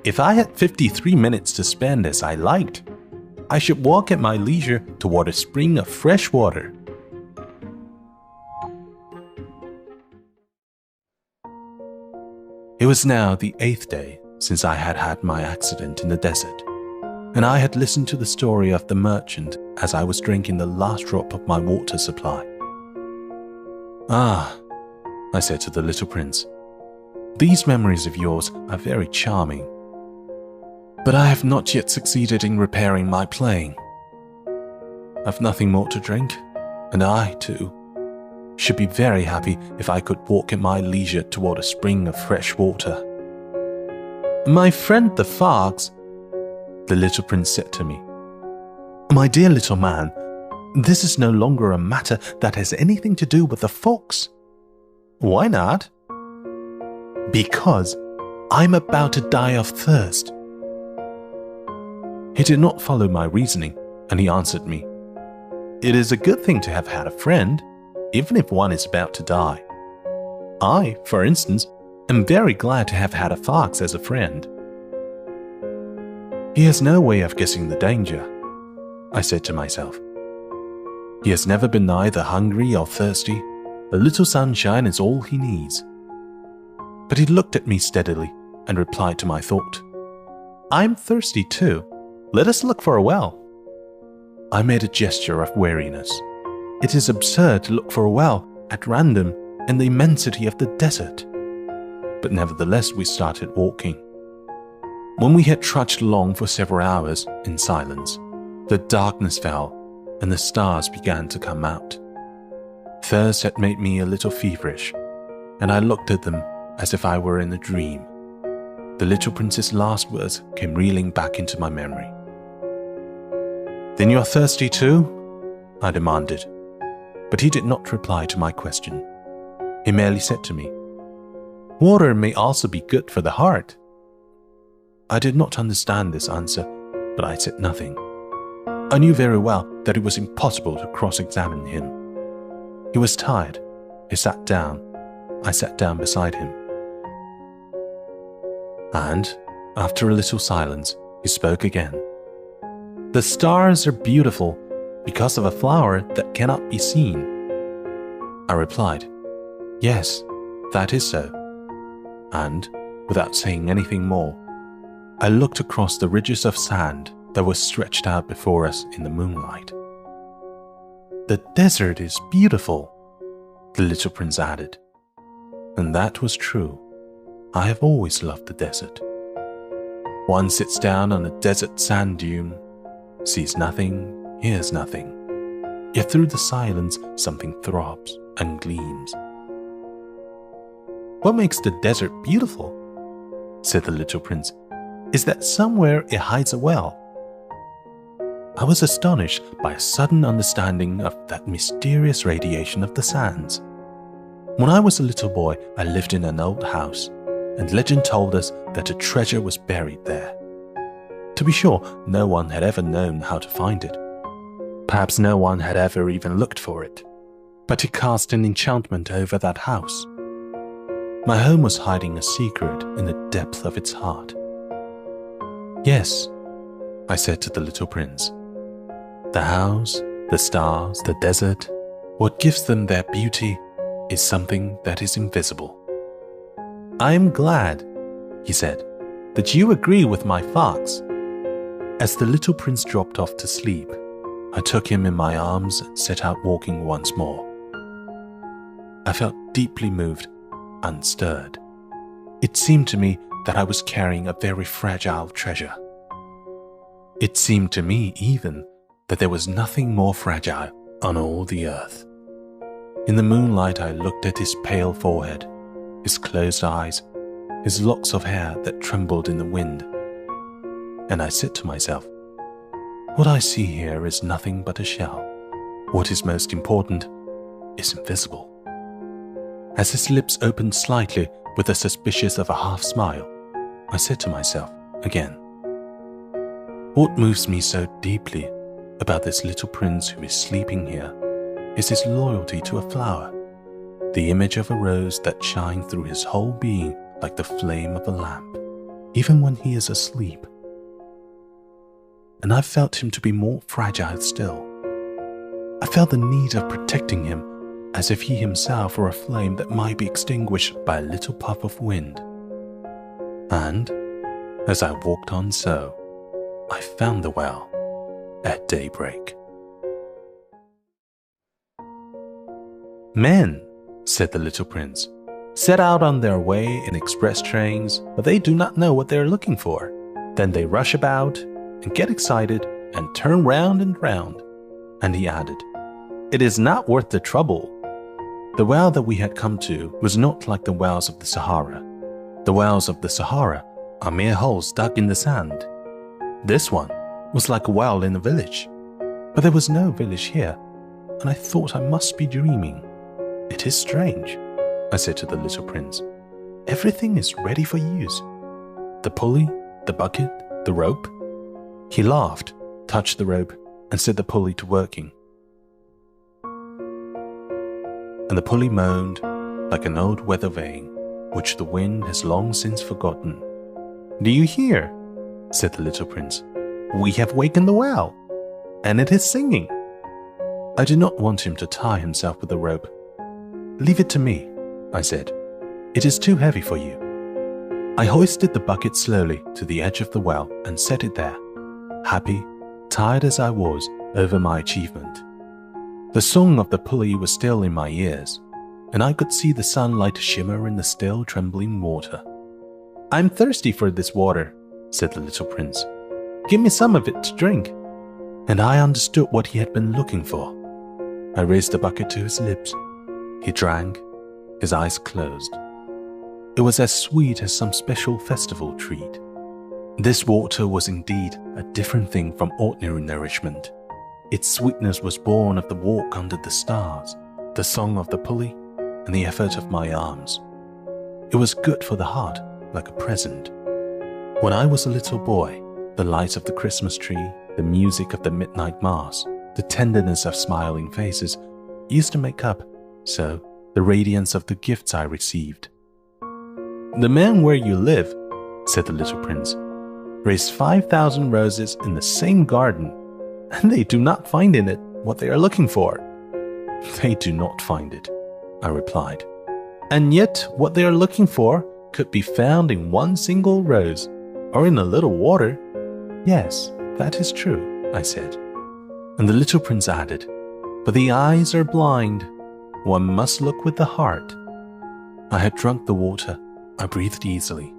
"if I had 53 minutes to spend as I liked, I should walk at my leisure toward a spring of fresh water." It was now the 8th day since I had had my accident in the desert, and I had listened to the story of the merchant as I was drinking the last drop of my water supply. "Ah," I said to the little prince, "these memories of yours are very charming, but I have not yet succeeded in repairing my plane. I've nothing more to drink, and I, too, should be very happy if I could walk at my leisure toward a spring of fresh water." "My friend the fox," the little prince said to me, "my dear little man, this is no longer a matter that has anything to do with the fox." "Why not?" "Because I'm about to die of thirst." He did not follow my reasoning, and he answered me, "It is a good thing to have had a friend, even if one is about to die. I, for instance, am very glad to have had a fox as a friend." "He has no way of guessing the danger," I said to myself. "He has never been either hungry or thirsty. A little sunshine is all he needs." But he looked at me steadily and replied to my thought, "I'm thirsty too. Let us look for a well." I made a gesture of weariness. It is absurd to look for a well at random in the immensity of the desert. But nevertheless we started walking. When we had trudged along for several hours in silence, the darkness fell and the stars began to come out. Thirst had made me a little feverish, and I looked at them as if I were in a dream. The little prince's last words came reeling back into my memory. "Then you're thirsty too?" I demanded. But he did not reply to my question. He merely said to me, "Water may also be good for the heart." I did not understand this answer, but I said nothing. I knew very well that it was impossible to cross-examine him. He was tired. He sat down. I sat down beside him. And, after a little silence, he spoke again. "The stars are beautiful because of a flower that cannot be seen." I replied, "Yes, that is so." And, without saying anything more, I looked across the ridges of sand that were stretched out before us in the moonlight. "The desert is beautiful," the little prince added. And that was true. I have always loved the desert. One sits down on a desert sand dune, sees nothing, hears nothing, yet through the silence something throbs and gleams. "What makes the desert beautiful," said the little prince, "is that somewhere it hides a well." I was astonished by a sudden understanding of that mysterious radiation of the sands. When I was a little boy, I lived in an old house, and legend told us that a treasure was buried there. To be sure, no one had ever known how to find it. Perhaps no one had ever even looked for it, but it cast an enchantment over that house. My home was hiding a secret in the depth of its heart. "Yes," I said to the little prince, "the house, the stars, the desert, what gives them their beauty is something that is invisible." "I am glad," he said, "that you agree with my fox." As the little prince dropped off to sleep, I took him in my arms and set out walking once more. I felt deeply moved, unstirred. It seemed to me that I was carrying a very fragile treasure. It seemed to me even that there was nothing more fragile on all the earth. In the moonlight, I looked at his pale forehead, his closed eyes, his locks of hair that trembled in the wind. And I said to myself, what I see here is nothing but a shell. What is most important is invisible. As his lips opened slightly with a suspicious of a half smile, I said to myself again, what moves me so deeply about this little prince who is sleeping here is his loyalty to a flower, the image of a rose that shines through his whole being like the flame of a lamp, even when he is asleep. And I felt him to be more fragile still. I felt the need of protecting him as if he himself were a flame that might be extinguished by a little puff of wind. And, as I walked on so, I found the well at daybreak. Men, said the little prince, set out on their way in express trains, but they do not know what they are looking for. Then they rush about and get excited and turn round and round. And he added, it is not worth the trouble. The well that we had come to was not like the wells of the Sahara. The wells of the Sahara are mere holes dug in the sand. This one was like a well in a village. But there was no village here, and I thought I must be dreaming. It is strange, I said to the little prince. Everything is ready for use. The pulley, the bucket, the rope. He laughed, touched the rope, and set the pulley to working. And the pulley moaned like an old weather vane, which the wind has long since forgotten. Do you hear? Said the little prince. We have wakened the well, and it is singing. I did not want him to tie himself with the rope. Leave it to me, I said. It is too heavy for you. I hoisted the bucket slowly to the edge of the well and set it there, happy, tired as I was over my achievement. The song of the pulley was still in my ears, and I could see the sunlight shimmer in the still trembling water. I'm thirsty for this water, said the little prince. Give me some of it to drink. And I understood what he had been looking for. I raised the bucket to his lips. He drank, his eyes closed. It was as sweet as some special festival treat. This water was indeed a different thing from ordinary nourishment. Its sweetness was born of the walk under the stars, the song of the pulley, and the effort of my arms. It was good for the heart, like a present. When I was a little boy, the light of the Christmas tree, the music of the midnight mass, the tenderness of smiling faces used to make up, so, the radiance of the gifts I received. The man where you live, said the little prince, raised 5,000 roses in the same garden, and they do not find in it what they are looking for. They do not find it, I replied. And yet what they are looking for could be found in one single rose, or in a little water. Yes, that is true, I said. And the little prince added, but the eyes are blind. One must look with the heart. I had drunk the water. I breathed easily.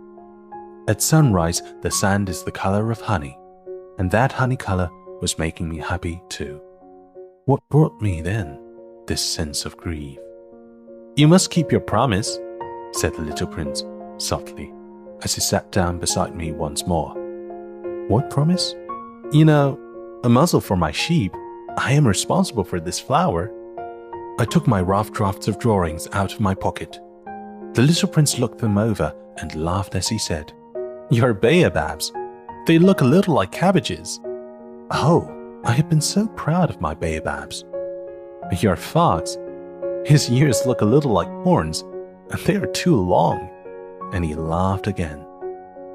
At sunrise, the sand is the color of honey, and that honey color was making me happy too. What brought me then this sense of grief? You must keep your promise, said the little prince softly, as he sat down beside me once more. What promise? You know, a muzzle for my sheep. I am responsible for this flower. I took my rough drafts of drawings out of my pocket. The little prince looked them over and laughed as he said, Your baobabs. They look a little like cabbages. Oh, I have been so proud of my baobabs. Your fox. His ears look a little like horns, and they are too long. And he laughed again.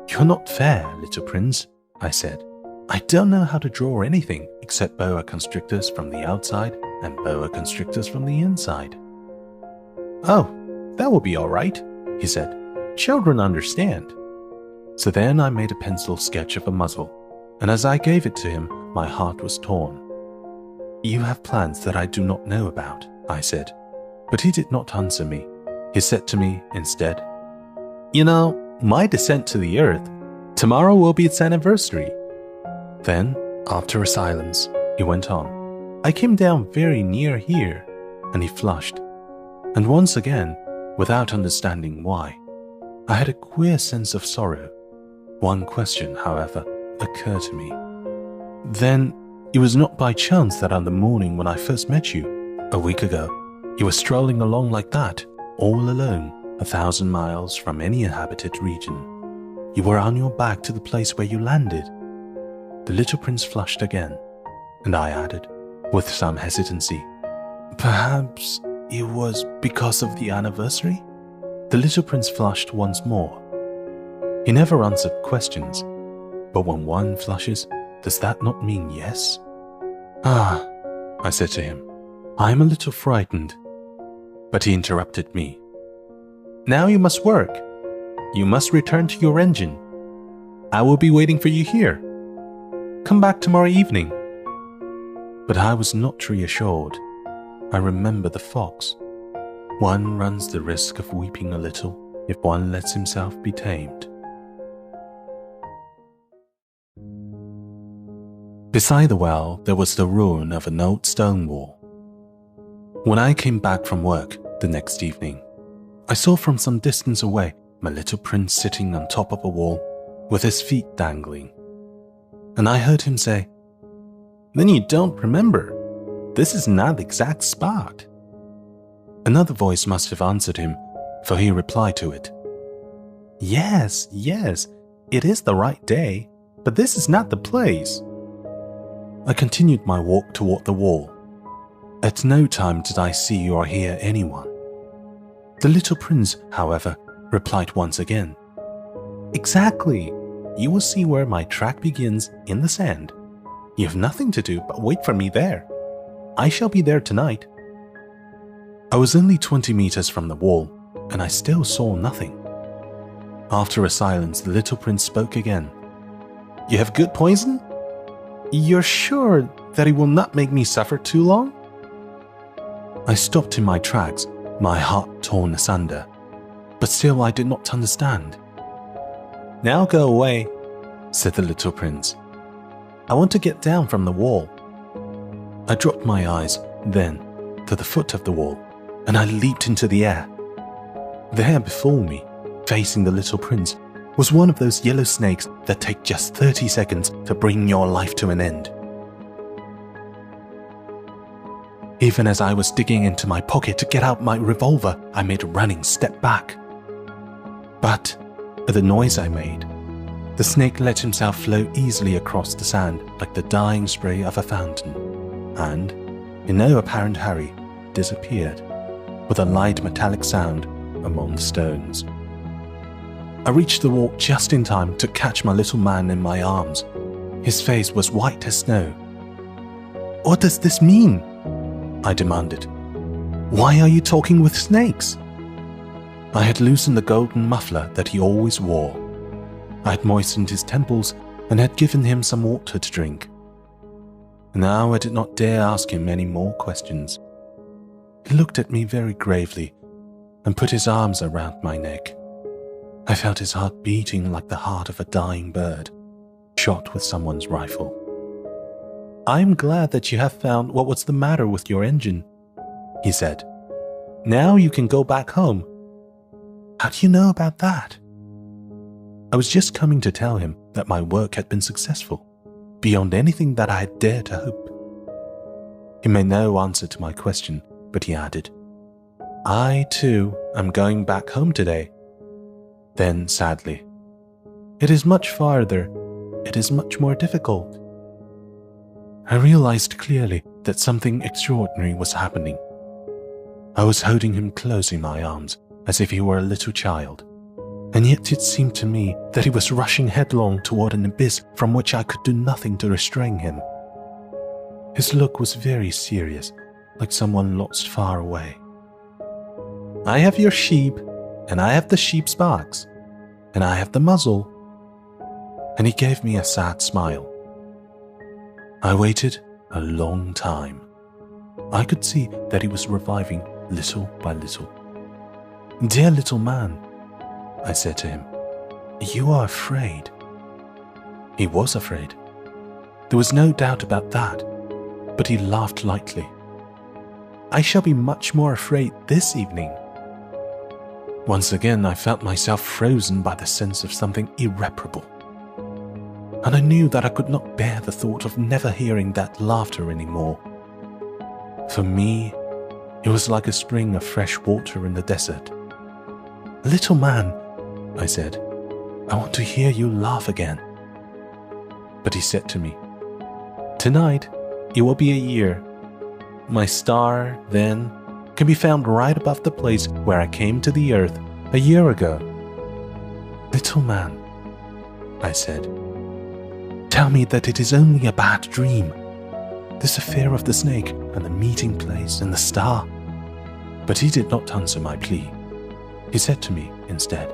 You're not fair, little prince, I said. I don't know how to draw anything except boa constrictors from the outside and boa constrictors from the inside. Oh, that will be all right, he said. Children understand. So then I made a pencil sketch of a muzzle, and as I gave it to him, my heart was torn. You have plans that I do not know about, I said. But he did not answer me. He said to me instead, You know, my descent to the earth, tomorrow will be its anniversary. Then, after a silence, he went on, I came down very near here, and he flushed, And once again, without understanding why, I had a queer sense of sorrow. One question, however, occurred to me. Then, it was not by chance that on the morning when I first met you, a week ago, you were strolling along like that, all alone, 1,000 miles from any inhabited region. You were on your back to the place where you landed. The little prince flushed again, and I added, with some hesitancy, perhaps it was because of the anniversary? The little prince flushed once more. He never answered questions, but when one flushes, does that not mean yes? Ah, I said to him, I am a little frightened. But he interrupted me. Now you must work. You must return to your engine. I will be waiting for you here. Come back tomorrow evening. But I was not reassured. I remember the fox. One runs the risk of weeping a little if one lets himself be tamed. Beside the well, there was the ruin of an old stone wall. When I came back from work the next evening, I saw from some distance away my little prince sitting on top of a wall with his feet dangling. And I heard him say, "Then you don't remember. This is not the exact spot." Another voice must have answered him, for he replied to it, Yes, it is the right day, but this is not the place." I continued my walk toward the wall. At no time did I see or hear anyone. The little prince, however, replied once again, "Exactly. You will see where my track begins in the sand. You have nothing to do but wait for me there. I shall be there tonight." I was only 20 meters from the wall, and I still saw nothing. After a silence, the little prince spoke again. "You have good poison? You're sure that it will not make me suffer too long?" I stopped in my tracks, my heart torn asunder, but still I did not understand. "Now go away," said the little prince. "I want to get down from the wall." I dropped my eyes, then, to the foot of the wall, and I leaped into the air. There before me, facing the little prince, was one of those yellow snakes that take just 30 seconds to bring your life to an end. Even as I was digging into my pocket to get out my revolver, I made a running step back. But, at the noise I made, the snake let himself flow easily across the sand like the dying spray of a fountain, and, in no apparent hurry, disappeared, with a light metallic sound among the stones. I reached the wall just in time to catch my little man in my arms. His face was white as snow. "What does this mean?" I demanded. "Why are you talking with snakes?" I had loosened the golden muffler that he always wore. I had moistened his temples and had given him some water to drink. Now I did not dare ask him any more questions. He looked at me very gravely and put his arms around my neck. I felt his heart beating like the heart of a dying bird, shot with someone's rifle. "I am glad that you have found what was the matter with your engine," he said. "Now you can go back home." "How do you know about that?" I was just coming to tell him that my work had been successful, beyond anything that I had dared to hope. He made no answer to my question, but he added, "I, too, am going back home today." Then, sadly, "It is much farther. It is much more difficult." I realized clearly that something extraordinary was happening. I was holding him close in my arms, as if he were a little child, and yet it seemed to me that he was rushing headlong toward an abyss from which I could do nothing to restrain him. His look was very serious, like someone lost far away. "I have your sheep, and I have the sheep's box, and I have the muzzle." And he gave me a sad smile. I waited a long time. I could see that he was reviving little by little. "Dear little man," I said to him, "you are afraid." He was afraid. There was no doubt about that, but he laughed lightly. I shall be much more afraid this evening. Once again, I felt myself frozen by the sense of something irreparable. And I knew that I could not bear the thought of never hearing that laughter anymore. For me, it was like a spring of fresh water in the desert. "Little man," I said, "I want to hear you laugh again." But he said to me, "Tonight, it will be a year. My star, then, can be found right above the place where I came to the earth a year ago." "Little man," I said, "tell me that it is only a bad dream, this affair of the snake and the meeting place and the star." But he did not answer my plea. He said to me instead,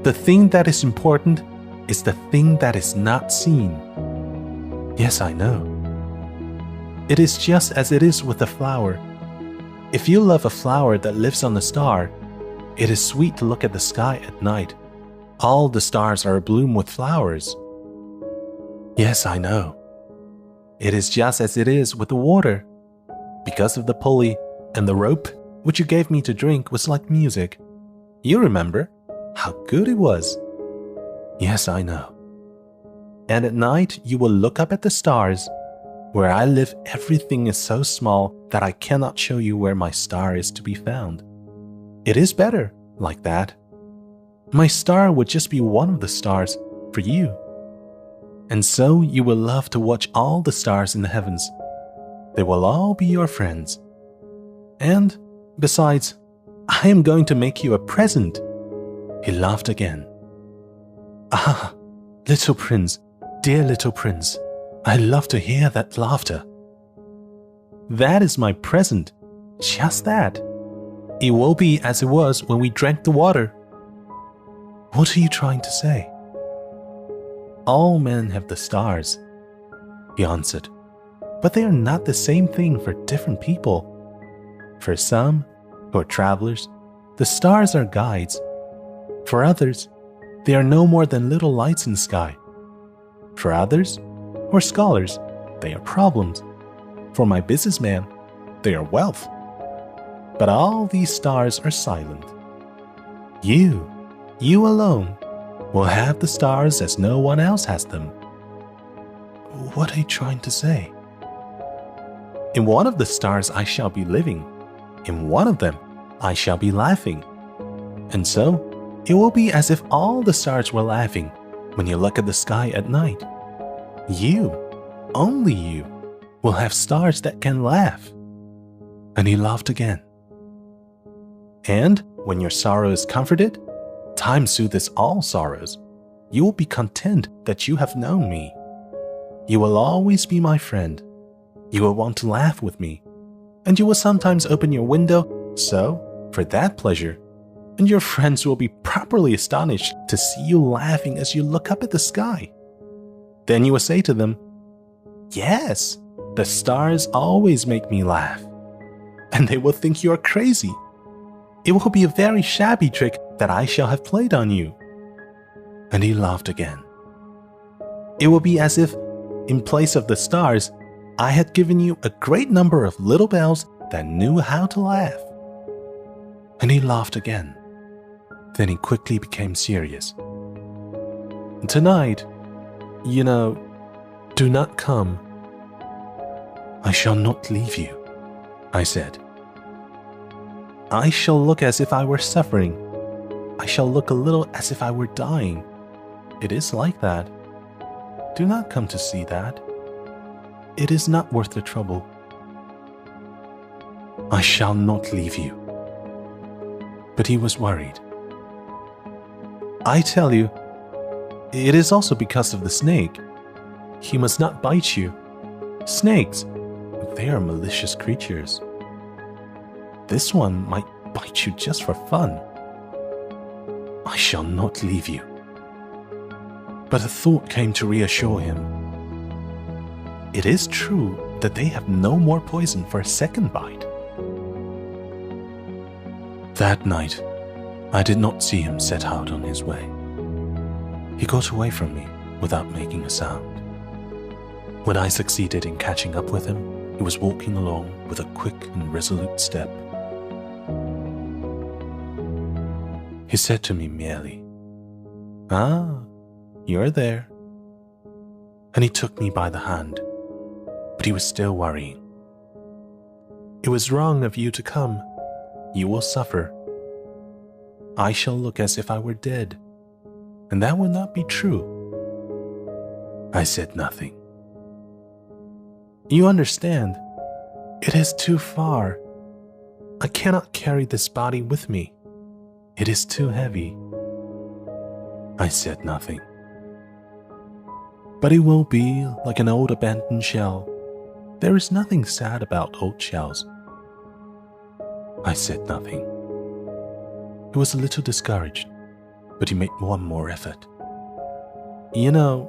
"The thing that is important is the thing that is not seen." Yes, I know. It is just as it is with a flower. If you love a flower that lives on a star, it is sweet to look at the sky at night. All the stars are abloom with flowers. Yes, I know. It is just as it is with the water. Because of the pulley and the rope which you gave me to drink was like music. You remember how good it was. Yes, I know. And at night you will look up at the stars. Where I live, everything is so small that I cannot show you where my star is to be found. It is better like that. My star would just be one of the stars for you. And so you will love to watch all the stars in the heavens. They will all be your friends. And, besides, I am going to make you a present." He laughed again. "Ah, little prince, dear little prince, I love to hear that laughter." "That is my present, just that. It will be as it was when we drank the water." "What are you trying to say?" "All men have the stars," he answered, "but they are not the same thing for different people. For some, who are travelers, the stars are guides. For others, they are no more than little lights in the sky. For others, or scholars, they are problems. For my businessman, they are wealth. But all these stars are silent. You alone, will have the stars as no one else has them." "What are you trying to say?" "In one of the stars I shall be living. In one of them I shall be laughing. And so, it will be as if all the stars were laughing when you look at the sky at night. You, only you, will have stars that can laugh." And he laughed again. "And when your sorrow is comforted, time soothes all sorrows. You will be content that you have known me. You will always be my friend. You will want to laugh with me. And you will sometimes open your window, so, for that pleasure, and your friends will be properly astonished to see you laughing as you look up at the sky. Then you will say to them, 'Yes, the stars always make me laugh.' And they will think you are crazy. It will be a very shabby trick that I shall have played on you." And he laughed again. "It will be as if, in place of the stars, I had given you a great number of little bells that knew how to laugh." And he laughed again. Then he quickly became serious. "Tonight, do not come." "I shall not leave you," I said. "I shall look as if I were suffering. I shall look a little as if I were dying. It is like that. Do not come to see that. It is not worth the trouble." "I shall not leave you." But he was worried. "I tell you, it is also because of the snake. He must not bite you. Snakes, they are malicious creatures. This one might bite you just for fun." "I shall not leave you." But a thought came to reassure him. It is true that they have no more poison for a second bite. That night, I did not see him set out on his way. He got away from me without making a sound. When I succeeded in catching up with him, He was walking along with a quick and resolute step. He said to me merely, "Ah, you're there." And he took me by the hand, but he was still worrying. "It was wrong of you to come. You will suffer. I shall look as if I were dead, and that will not be true." I said nothing. "You understand, it is too far. I cannot carry this body with me. It is too heavy." I said nothing. "But it will be like an old abandoned shell. There is nothing sad about old shells." I said nothing. He was a little discouraged, but he made one more effort. "You know,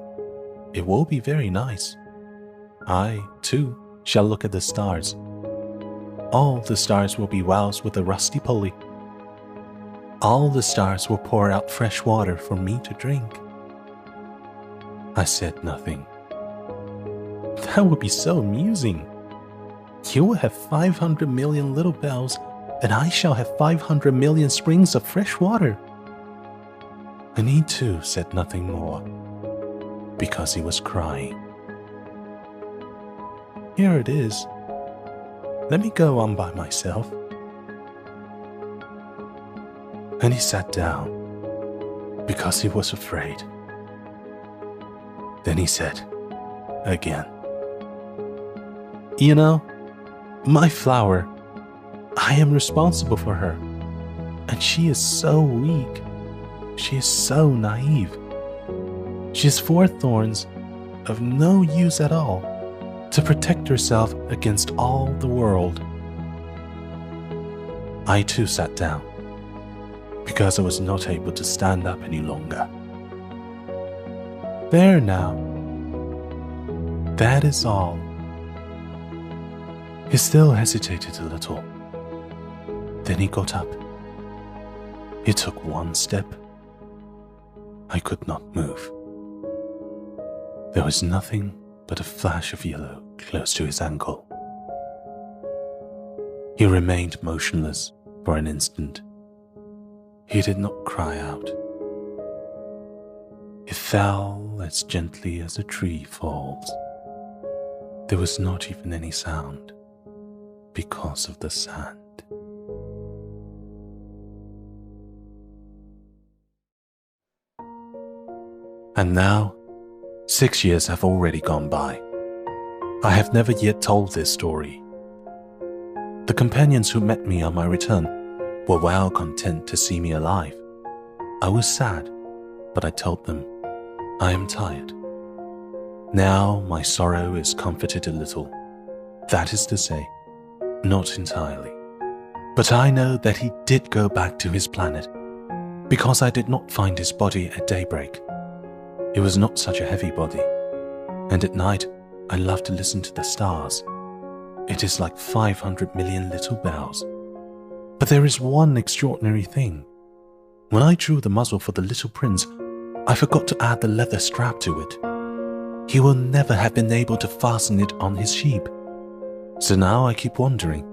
it will be very nice. I, too, shall look at the stars. All the stars will be wells with a rusty pulley. All the stars will pour out fresh water for me to drink." I said nothing. "That would be so amusing. You will have 500 million little bells, and I shall have 500 million springs of fresh water." And he too said nothing more, because he was crying. "Here it is. Let me go on by myself." And he sat down, because he was afraid. Then he said, again, "You know, my flower, I am responsible for her, and she is so weak. She is so naive. She has 4 thorns of no use at all to protect herself against all the world." I too sat down, because I was not able to stand up any longer. "There now. That is all." He still hesitated a little. Then he got up. He took one step. I could not move. There was nothing but a flash of yellow close to his ankle. He remained motionless for an instant. He did not cry out. He fell as gently as a tree falls. There was not even any sound because of the sand. And now, 6 years have already gone by. I have never yet told this story. The companions who met me on my return were well content to see me alive. I was sad, but I told them, I am tired. Now my sorrow is comforted a little. That is to say, not entirely. But I know that he did go back to his planet, because I did not find his body at daybreak. It was not such a heavy body, and at night I love to listen to the stars. It is like 500 million little bells. But there is one extraordinary thing. When I drew the muzzle for the little prince, I forgot to add the leather strap to it. He will never have been able to fasten it on his sheep. So now I keep wondering,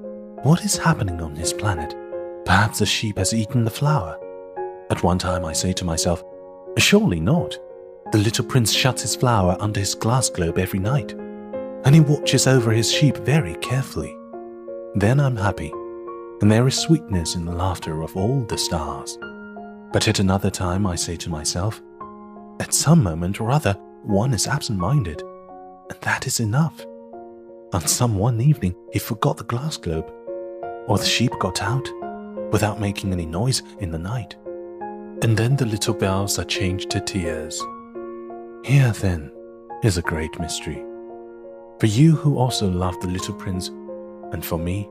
what is happening on his planet? Perhaps the sheep has eaten the flower. At one time I say to myself, surely not. The little prince shuts his flower under his glass globe every night, and he watches over his sheep very carefully. Then I'm happy, and there is sweetness in the laughter of all the stars. But at another time I say to myself, at some moment or other, one is absent-minded, and that is enough. On some one evening he forgot the glass globe, or the sheep got out, without making any noise in the night. And then the little bells are changed to tears. Here, then, is a great mystery. For you who also love the little prince, and for me,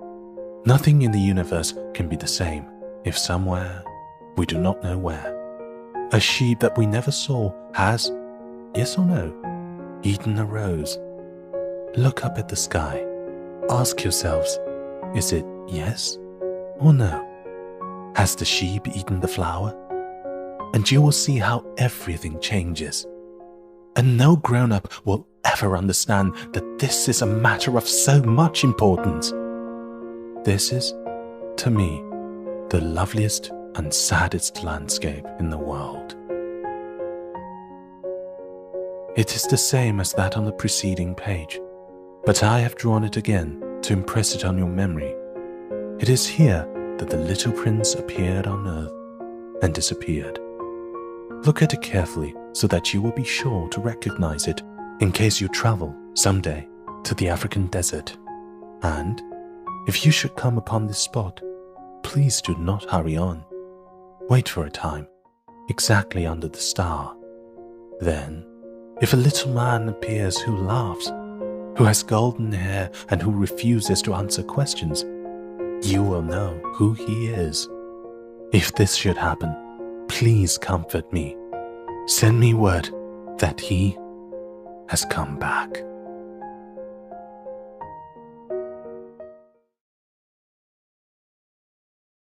nothing in the universe can be the same if somewhere, we do not know where, a sheep that we never saw has, yes or no, eaten a rose. Look up at the sky. Ask yourselves, is it yes or no? Has the sheep eaten the flower? And you will see how everything changes. And no grown-up will ever understand that this is a matter of so much importance. This is, to me, the loveliest and saddest landscape in the world. It is the same as that on the preceding page, but I have drawn it again to impress it on your memory. It is here that the little prince appeared on earth and disappeared. Look at it carefully so that you will be sure to recognize it in case you travel someday to the African desert. And if you should come upon this spot, please do not hurry on. Wait for a time, exactly under the star. Then, if a little man appears who laughs, who has golden hair and who refuses to answer questions, you will know who he is. If this should happen, please comfort me. Send me word that he has come back.